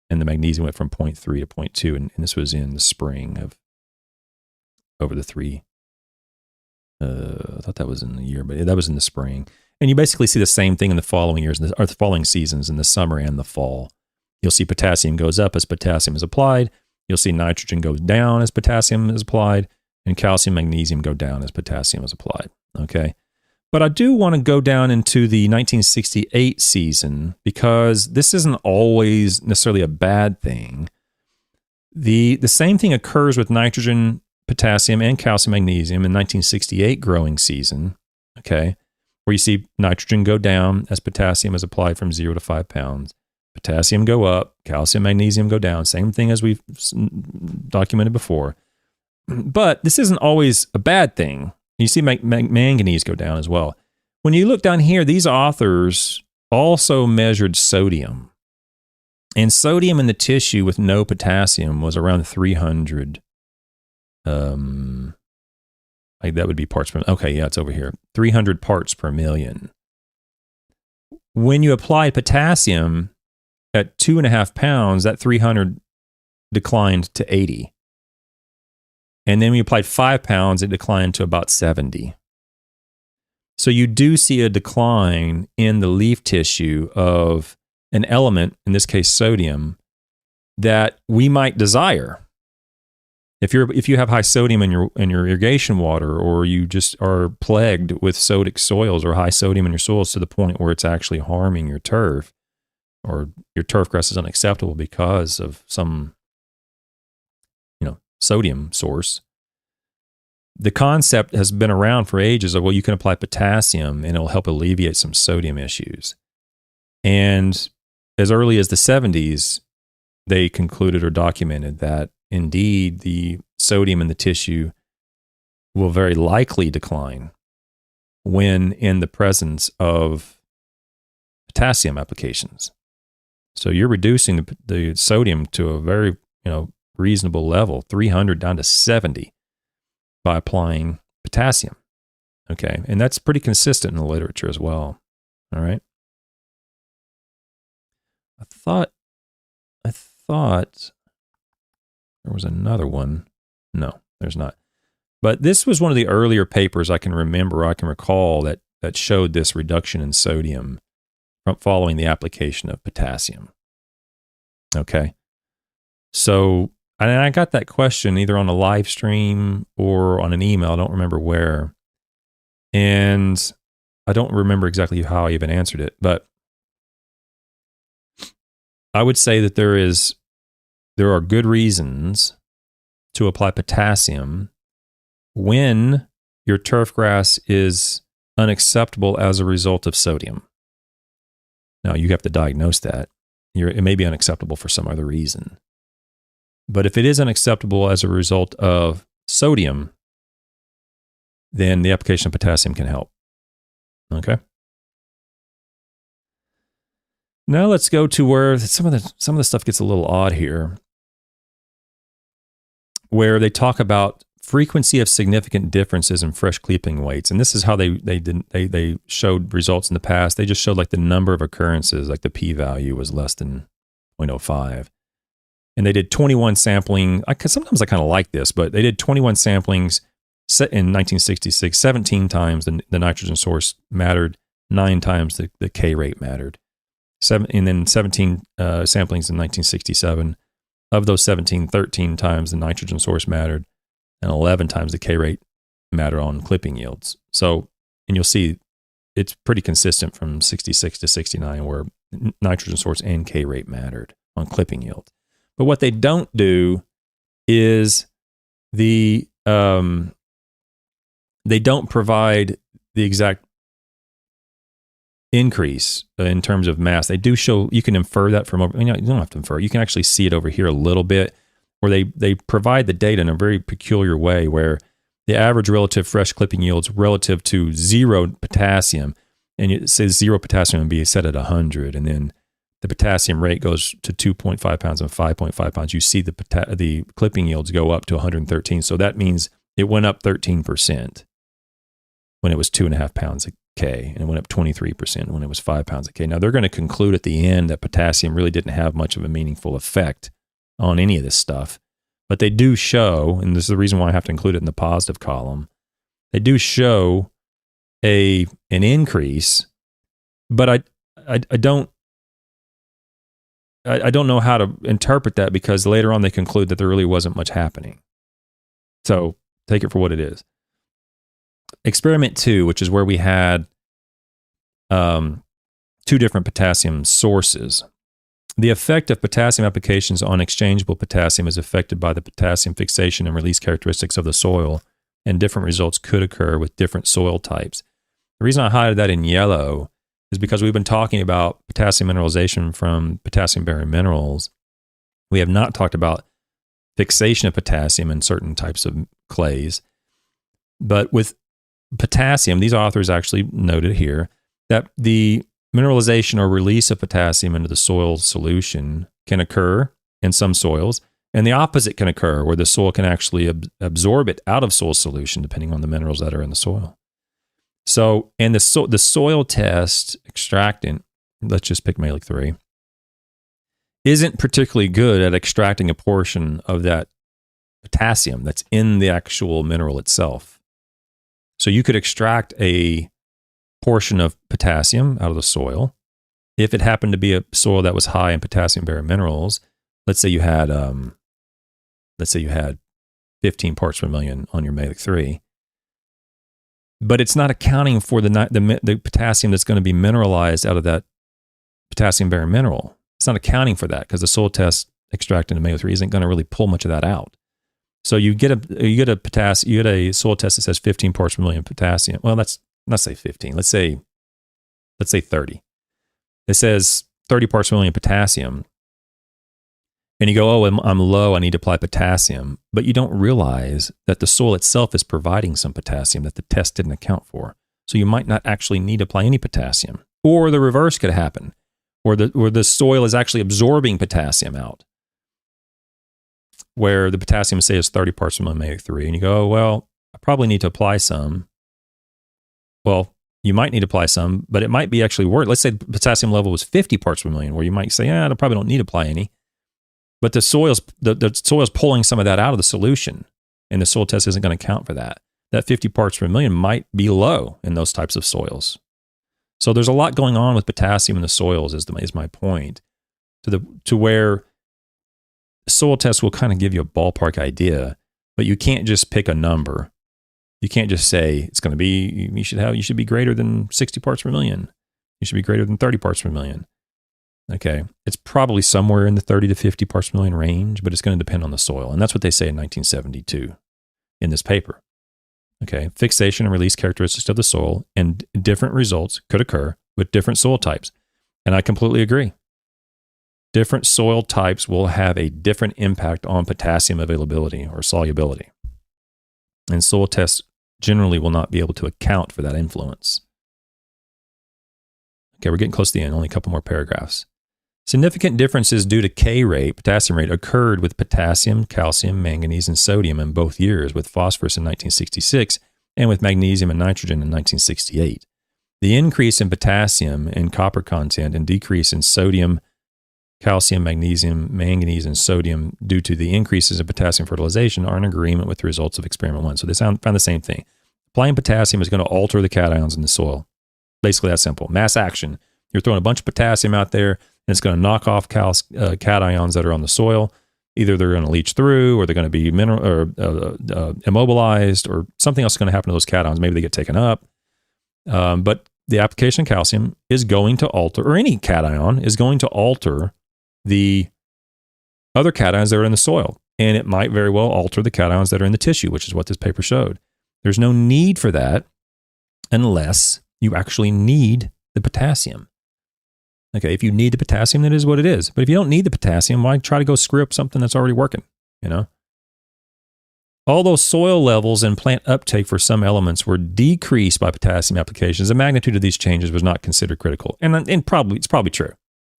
Speaker 1: And the magnesium went from 0.3 to 0.2, and this was in the spring of over the three. I thought that was in the year, but that was in the spring. And you basically see the same thing in the following years, or the following seasons, in the summer and the fall. You'll see potassium goes up as potassium is applied. You'll see nitrogen goes down as potassium is applied, and calcium, magnesium go down as potassium is applied. Okay. But I do want to go down into the 1968 season because this isn't always necessarily a bad thing. The same thing occurs with nitrogen, potassium, and calcium, magnesium in 1968 growing season. Okay. Where you see nitrogen go down as potassium is applied from 0 to 5 pounds. Potassium go up, calcium, magnesium go down. Same thing as we've documented before. But this isn't always a bad thing. You see manganese go down as well. When you look down here, these authors also measured sodium. And sodium in the tissue with no potassium was around 300. That would be parts per, okay, yeah, it's over here. 300 parts per million. When you applied potassium at 2.5 pounds, that 300 declined to 80. And then when you applied 5 pounds, it declined to about 70. So you do see a decline in the leaf tissue of an element, in this case sodium, that we might desire. If you have high sodium in your irrigation water, or you just are plagued with sodic soils or high sodium in your soils to the point where it's actually harming your turf, or your turfgrass is unacceptable because of some sodium source. The concept has been around for ages of, well, you can apply potassium and it'll help alleviate some sodium issues. And as early as the 70s, they concluded or documented that indeed the sodium in the tissue will very likely decline when in the presence of potassium applications. So you're reducing the sodium to a very, reasonable level, 300 down to 70 by applying potassium. Okay. And that's pretty consistent in the literature as well. All right. I thought there was another one. No, there's not. But this was one of the earlier papers I can remember, I can recall that showed this reduction in sodium from following the application of potassium. Okay. So, and I got that question either on a live stream or on an email. I don't remember where. And I don't remember exactly how I even answered it, but I would say that there are good reasons to apply potassium when your turfgrass is unacceptable as a result of sodium. Now, you have to diagnose that. It may be unacceptable for some other reason. But if it is unacceptable as a result of sodium, then the application of potassium can help. Okay? Now let's go to where some of the stuff gets a little odd here, where they talk about frequency of significant differences in fresh clipping weights. And this is how they showed results in the past. They just showed like the number of occurrences, like the p-value was less than 0.05. And they did 21 sampling. Sometimes I kind of like this, but they did 21 samplings in 1966. 17 times the nitrogen source mattered. 9 times the K rate mattered. And then 17 samplings in 1967. Of those 17, 13 times the nitrogen source mattered, and 11 times the K rate mattered on clipping yields. So, and you'll see it's pretty consistent from 66 to 69, where nitrogen source and K rate mattered on clipping yield. But what they don't do is they don't provide the exact increase in terms of mass. They do show, you can infer that from over, you don't have to infer, you can actually see it over here a little bit, where they provide the data in a very peculiar way, where the average relative fresh clipping yields relative to 0 potassium, and it says 0 potassium would be set at 100, and then the potassium rate goes to 2.5 pounds and 5.5 pounds. You see the clipping yields go up to 113. So that means it went up 13% when it was 2.5 pounds a K, and it went up 23% when it was 5 pounds a K. Now they're going to conclude at the end that potassium really didn't have much of a meaningful effect on any of this stuff. But they do show, and this is the reason why I have to include it in the positive column, they do show an increase, but I don't know how to interpret that, because later on they conclude that there really wasn't much happening. So take it for what it is. Experiment 2, which is where we had 2 different potassium sources. The effect of potassium applications on exchangeable potassium is affected by the potassium fixation and release characteristics of the soil, and different results could occur with different soil types. The reason I highlighted that in yellow is because we've been talking about potassium mineralization from potassium-bearing minerals. We have not talked about fixation of potassium in certain types of clays. But with potassium, these authors actually noted here that the mineralization or release of potassium into the soil solution can occur in some soils, and the opposite can occur, where the soil can actually absorb it out of soil solution, depending on the minerals that are in the soil. So, and the soil test extractant, let's just pick Mehlich 3, isn't particularly good at extracting a portion of that potassium that's in the actual mineral itself. So you could extract a portion of potassium out of the soil. If it happened to be a soil that was high in potassium-bearing minerals, let's say you had 15 parts per million on your Mehlich 3, but it's not accounting for the potassium that's going to be mineralized out of that potassium-bearing mineral. It's not accounting for that, because the soil test extracting the Mehlich 3 isn't going to really pull much of that out. So you get a soil test that says 15 parts per million potassium. Well, let's say 15. Let's say 30. It says 30 parts per million potassium. And you go, oh, I'm low, I need to apply potassium. But you don't realize that the soil itself is providing some potassium that the test didn't account for. So you might not actually need to apply any potassium. Or the reverse could happen, where the soil is actually absorbing potassium out, where the potassium, say, is 30 parts per million Mehlich 3. And you go, oh, well, I probably need to apply some. Well, you might need to apply some, but it might be actually worse. Let's say the potassium level was 50 parts per million, where you might say, I probably don't need to apply any. But the soil's pulling some of that out of the solution, and the soil test isn't going to account for that. That 50 parts per million might be low in those types of soils. So there's a lot going on with potassium in the soils, is my point, to where soil tests will kind of give you a ballpark idea, but you can't just pick a number. You can't just say it's going to be, you should be greater than 60 parts per million. You should be greater than 30 parts per million. Okay. It's probably somewhere in the 30 to 50 parts per million range, but it's going to depend on the soil. And that's what they say in 1972 in this paper. Okay. Fixation and release characteristics of the soil, and different results could occur with different soil types. And I completely agree. Different soil types will have a different impact on potassium availability or solubility. And soil tests generally will not be able to account for that influence. Okay, we're getting close to the end, only a couple more paragraphs. Significant differences due to K rate, potassium rate, occurred with potassium, calcium, manganese, and sodium in both years, with phosphorus in 1966 and with magnesium and nitrogen in 1968. The increase in potassium and copper content and decrease in sodium, calcium, magnesium, manganese, and sodium due to the increases in potassium fertilization are in agreement with the results of experiment 1. So they found the same thing. Applying potassium is going to alter the cations in the soil. Basically that simple. Mass action. You're throwing a bunch of potassium out there, and it's going to knock off cations that are on the soil. Either they're going to leach through, or they're going to be immobilized, or something else is going to happen to those cations. Maybe they get taken up. But the application of calcium is going to alter, or any cation is going to alter the other cations that are in the soil. And it might very well alter the cations that are in the tissue, which is what this paper showed. There's no need for that unless you actually need the potassium. Okay, if you need the potassium, that is what it is. But if you don't need the potassium, why try to go screw up something that's already working, you know? Although soil levels and plant uptake for some elements were decreased by potassium applications, the magnitude of these changes was not considered critical. And it's probably true.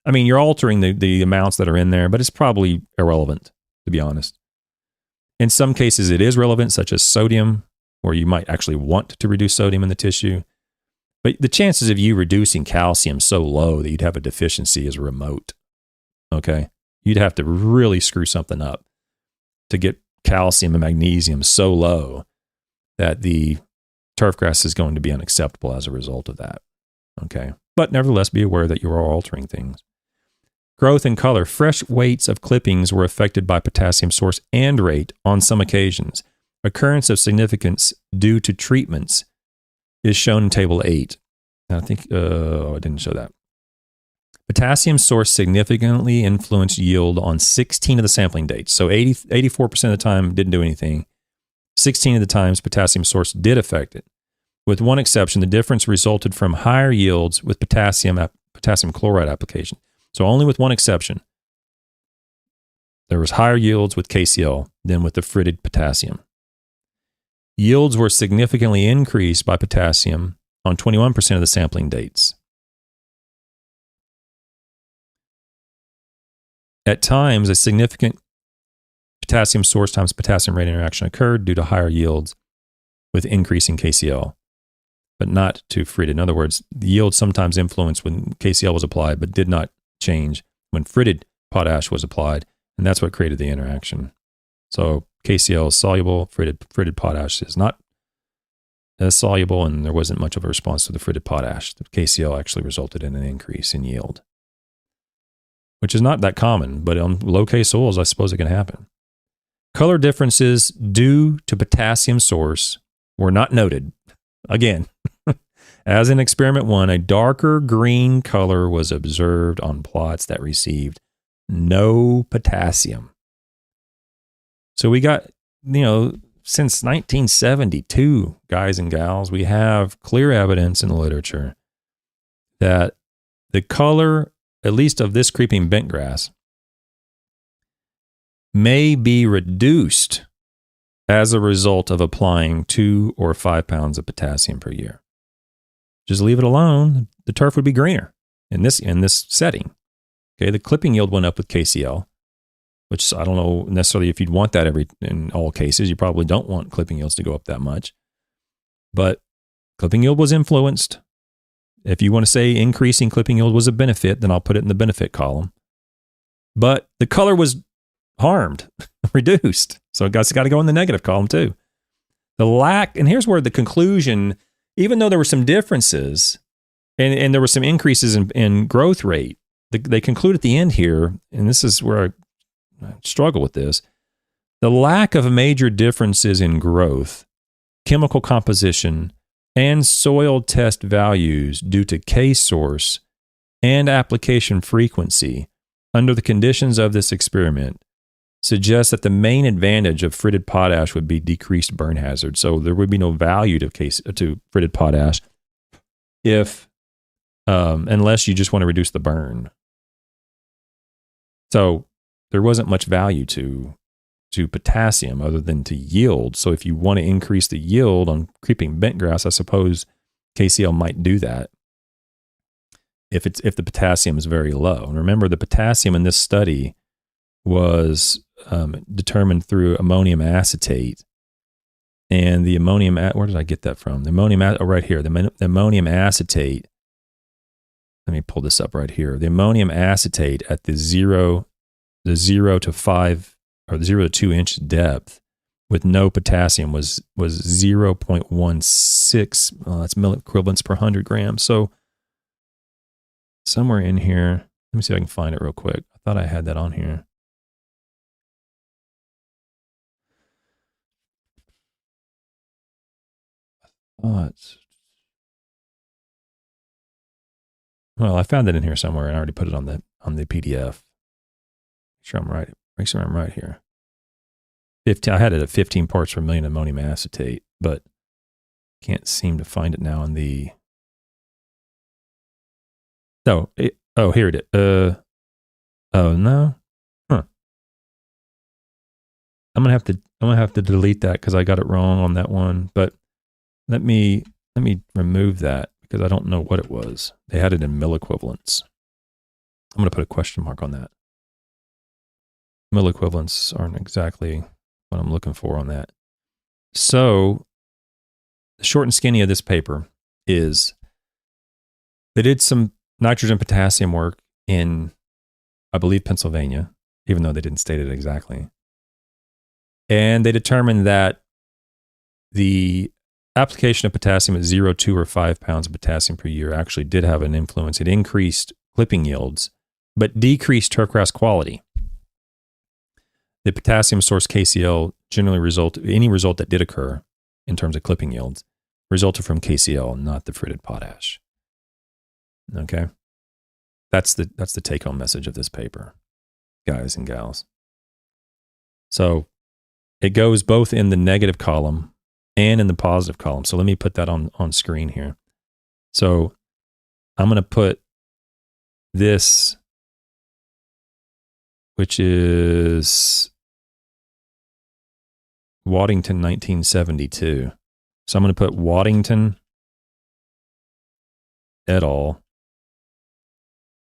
Speaker 1: I mean, you're altering the amounts that are in there, but it's probably irrelevant, to be honest. In some cases, it is relevant, such as sodium, where you might actually want to reduce sodium in the tissue. But the chances of you reducing calcium so low that you'd have a deficiency is remote. Okay? You'd have to really screw something up to get calcium and magnesium so low that the turfgrass is going to be unacceptable as a result of that. Okay? But nevertheless, be aware that you are altering things. Growth and color. Fresh weights of clippings were affected by potassium source and rate on some occasions. Occurrence of significance due to treatments is shown in Table 8. I think, I didn't show that. Potassium source significantly influenced yield on 16 of the sampling dates. So 84% of the time didn't do anything. 16 of the times potassium source did affect it. With one exception, the difference resulted from higher yields with potassium chloride application. So only with one exception. There was higher yields with KCl than with the fritted potassium. Yields were significantly increased by potassium on 21% of the sampling dates. At times, a significant potassium source times potassium rate interaction occurred due to higher yields with increasing KCl, but not to fritted. In other words, the yield sometimes influenced when KCl was applied, but did not change when fritted potash was applied, and that's what created the interaction. So KCl is soluble, fritted potash is not as soluble, and there wasn't much of a response to the fritted potash. The KCl actually resulted in an increase in yield, which is not that common, but on low K soils, I suppose it can happen. Color differences due to potassium source were not noted. Again, as in experiment 1, a darker green color was observed on plots that received no potassium. So we got, since 1972, guys and gals, we have clear evidence in the literature that the color, at least of this creeping bentgrass, may be reduced as a result of applying 2 or 5 pounds of potassium per year. Just leave it alone, the turf would be greener in this setting. Okay, the clipping yield went up with KCl, which I don't know necessarily if you'd want that in all cases. You probably don't want clipping yields to go up that much. But clipping yield was influenced. If you want to say increasing clipping yield was a benefit, then I'll put it in the benefit column. But the color was harmed, reduced. So it's got to go in the negative column too. The lack, and here's where the conclusion, even though there were some differences and there were some increases in growth rate, they conclude at the end here, and this is where I struggle with this, the lack of major differences in growth, chemical composition, and soil test values due to K source and application frequency under the conditions of this experiment suggests that the main advantage of fritted potash would be decreased burn hazard. So there would be no value to fritted potash if unless you just want to reduce the burn. So there wasn't much value to potassium other than to yield. So if you want to increase the yield on creeping bentgrass, I suppose KCl might do that if the potassium is very low. And remember, the potassium in this study was determined through ammonium acetate. And the ammonium, where did I get that from? The ammonium, right here, the ammonium acetate. Let me pull this up right here. The ammonium acetate at the 0 to 5 or the 0 to 2 inch depth with no potassium was 0.16. That's milliequivalents per 100 grams. So somewhere in here, let me see if I can find it real quick. I thought I had that on here. Well, I found it in here somewhere and I already put it on the PDF. Make sure I'm right. Make sure I'm right here. 15, I had it at 15 parts per million ammonium acetate, but can't seem to find it now in the. Oh, here it is. Oh no. Huh. I'm gonna have to delete that because I got it wrong on that one. But let me remove that because I don't know what it was. They had it in milliequivalents. I'm gonna put a question mark on that. Milliequivalents aren't exactly what I'm looking for on that. So the short and skinny of this paper is they did some nitrogen potassium work in, I believe, Pennsylvania, even though they didn't state it exactly. And they determined that the application of potassium at 0, 2, or 5 pounds of potassium per year actually did have an influence. It increased clipping yields, but decreased turfgrass quality. The potassium source KCl generally any result that did occur in terms of clipping yields resulted from KCl, not the fritted potash. Okay. That's the take-home message of this paper, guys and gals. So it goes both in the negative column and in the positive column. So let me put that on screen here. So I'm going to put this, which is Waddington 1972. So I'm going to put Waddington et al.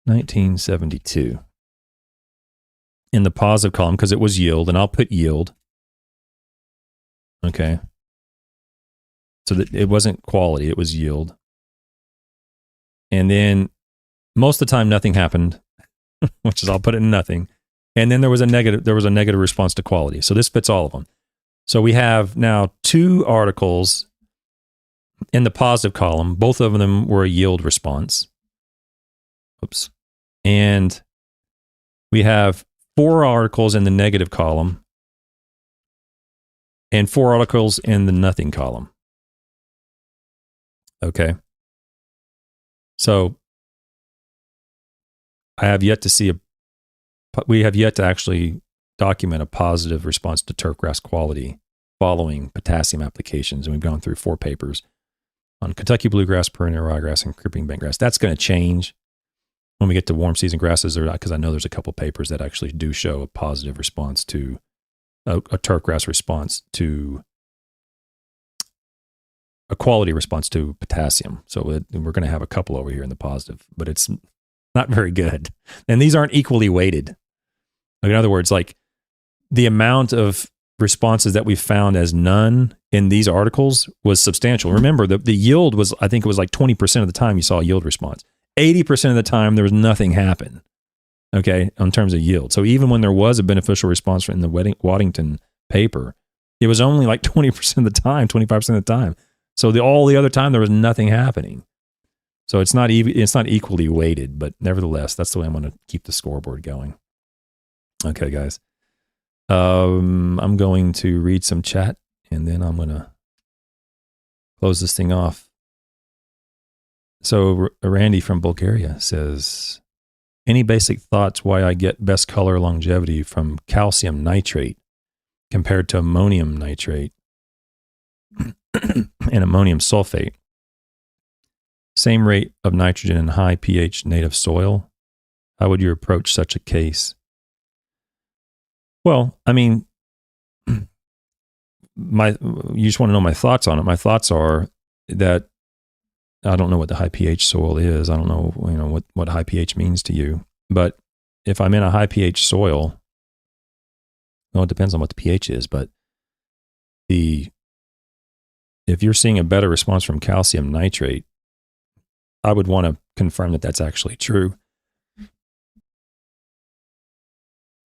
Speaker 1: 1972 in the positive column because it was yield, and I'll put yield. Okay. So that it wasn't quality, it was yield. And then most of the time nothing happened, which is I'll put it in nothing. And then there was a negative response to quality. So this fits all of them. So we have now 2 articles in the positive column. Both of them were a yield response. Oops. And we have 4 articles in the negative column and 4 articles in the nothing column. Okay. So we have yet to actually document a positive response to turfgrass quality following potassium applications. And we've gone through 4 papers on Kentucky bluegrass, perennial ryegrass, and creeping bentgrass. That's going to change when we get to warm season grasses, because I know there's a couple papers that actually do show a positive response to a turfgrass response to a quality response to potassium. So we're going to have a couple over here in the positive, but it's not very good. And these aren't equally weighted. Like, in other words, like the amount of responses that we found as none in these articles was substantial. Remember, the yield was, I think it was like 20% of the time you saw a yield response. 80% of the time, there was nothing happen, okay, in terms of yield. So even when there was a beneficial response in the Waddington paper, it was only like 20% of the time, 25% of the time. So all the other time, there was nothing happening. So it's not equally weighted, but nevertheless, that's the way I'm going to keep the scoreboard going. Okay, guys. I'm going to read some chat, and then I'm going to close this thing off. So Randy from Bulgaria says, any basic thoughts why I get best color longevity from calcium nitrate compared to ammonium nitrate and ammonium sulfate? Same rate of nitrogen in high pH native soil. How would you approach such a case? Well, I mean, you just want to know my thoughts on it. My thoughts are that I don't know what the high pH soil is. I don't know, what high pH means to you. But if I'm in a high pH soil, well, it depends on what the pH is. But if you're seeing a better response from calcium nitrate, I would want to confirm that that's actually true. In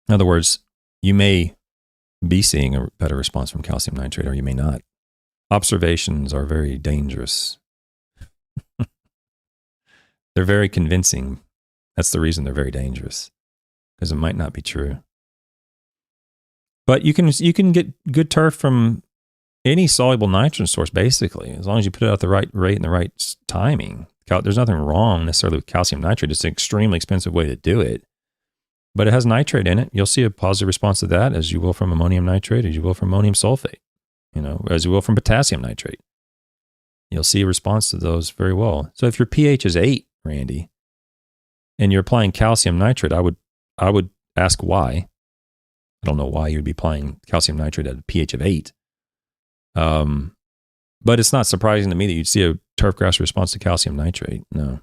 Speaker 1: other words, you may be seeing a better response from calcium nitrate, or you may not. Observations are very dangerous. They're very convincing. That's the reason they're very dangerous, because it might not be true. But you can get good turf from any soluble nitrogen source, basically, as long as you put it out at the right rate and the right timing. there's nothing wrong necessarily with calcium nitrate. It's an extremely expensive way to do it, but it has nitrate in it. You'll see a positive response to that, as you will from ammonium nitrate, as you will from ammonium sulfate, as you will from potassium nitrate. You'll see a response to those very well. So if your pH is 8, Randy, and you're applying calcium nitrate, I would ask why. I don't know why you'd be applying calcium nitrate at a pH of 8. But it's not surprising to me that you'd see a turfgrass response to calcium nitrate. No.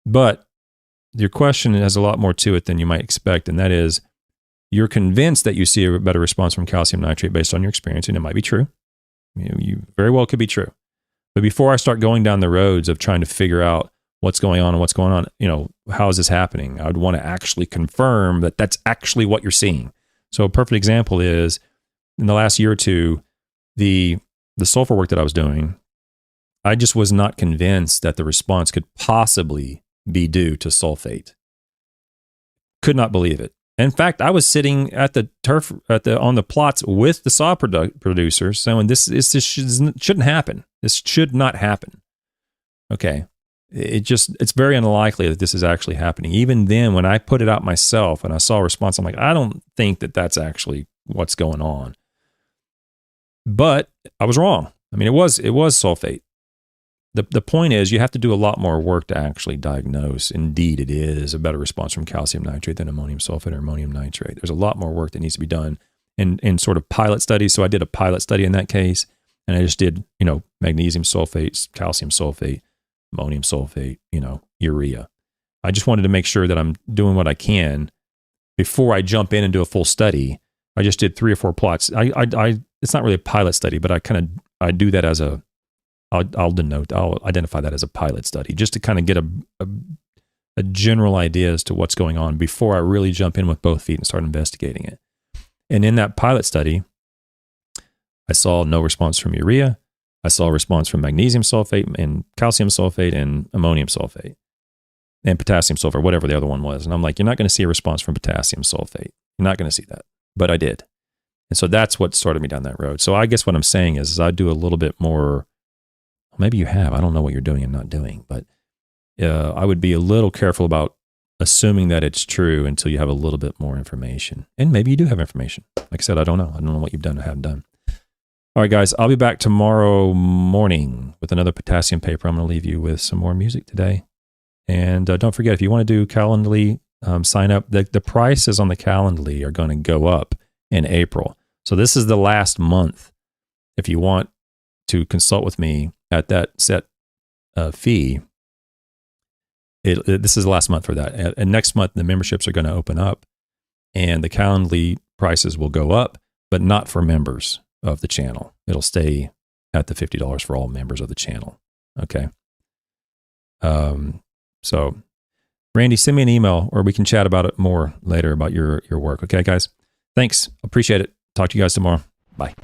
Speaker 1: But your question has a lot more to it than you might expect, and that is, you're convinced that you see a better response from calcium nitrate based on your experience, and it might be true. You very well could be true. But before I start going down the roads of trying to figure out what's going on and what's going on, how is this happening? I would want to actually confirm that that's actually what you're seeing. So a perfect example is, in the last year or two, the sulfur work that I was doing, I just was not convinced that the response could possibly be due to sulfate. Could not believe it. In fact, I was sitting at the on the plots with the saw producers saying, this shouldn't happen. This should not happen. Okay. It's very unlikely that this is actually happening. Even then, when I put it out myself and I saw a response, I'm like, I don't think that that's actually what's going on. But I was wrong. I mean, it was sulfate. The point is, you have to do a lot more work to actually diagnose. Indeed, it is a better response from calcium nitrate than ammonium sulfate or ammonium nitrate. There's a lot more work that needs to be done in sort of pilot studies. So I did a pilot study in that case, and I just did, magnesium sulfate, calcium sulfate, ammonium sulfate, urea. I just wanted to make sure that I'm doing what I can before I jump in and do a full study. I just did 3 or 4 plots. It's not really a pilot study, but I do that as I'll identify that as a pilot study, just to kind of get a general idea as to what's going on before I really jump in with both feet and start investigating it. And in that pilot study, I saw no response from urea. I saw a response from magnesium sulfate and calcium sulfate and ammonium sulfate and potassium sulfate, whatever the other one was. And I'm like, you're not going to see a response from potassium sulfate. You're not going to see that. But I did. And so that's what started me down that road. So I guess what I'm saying is I do a little bit more. Maybe you have. I don't know what you're doing and not doing. But I would be a little careful about assuming that it's true until you have a little bit more information. And maybe you do have information. Like I said, I don't know. I don't know what you've done or haven't done. All right, guys, I'll be back tomorrow morning with another potassium paper. I'm going to leave you with some more music today. And don't forget, if you want to do Calendly, sign up. The prices on the Calendly are going to go up in April. So this is the last month. If you want to consult with me at that set fee, this is the last month for that. And next month, the memberships are going to open up and the Calendly prices will go up, but not for members of the channel. It'll stay at the $50 for all members of the channel. Okay. So Randy, send me an email or we can chat about it more later about your work. Okay, guys? Thanks. Appreciate it. Talk to you guys tomorrow. Bye.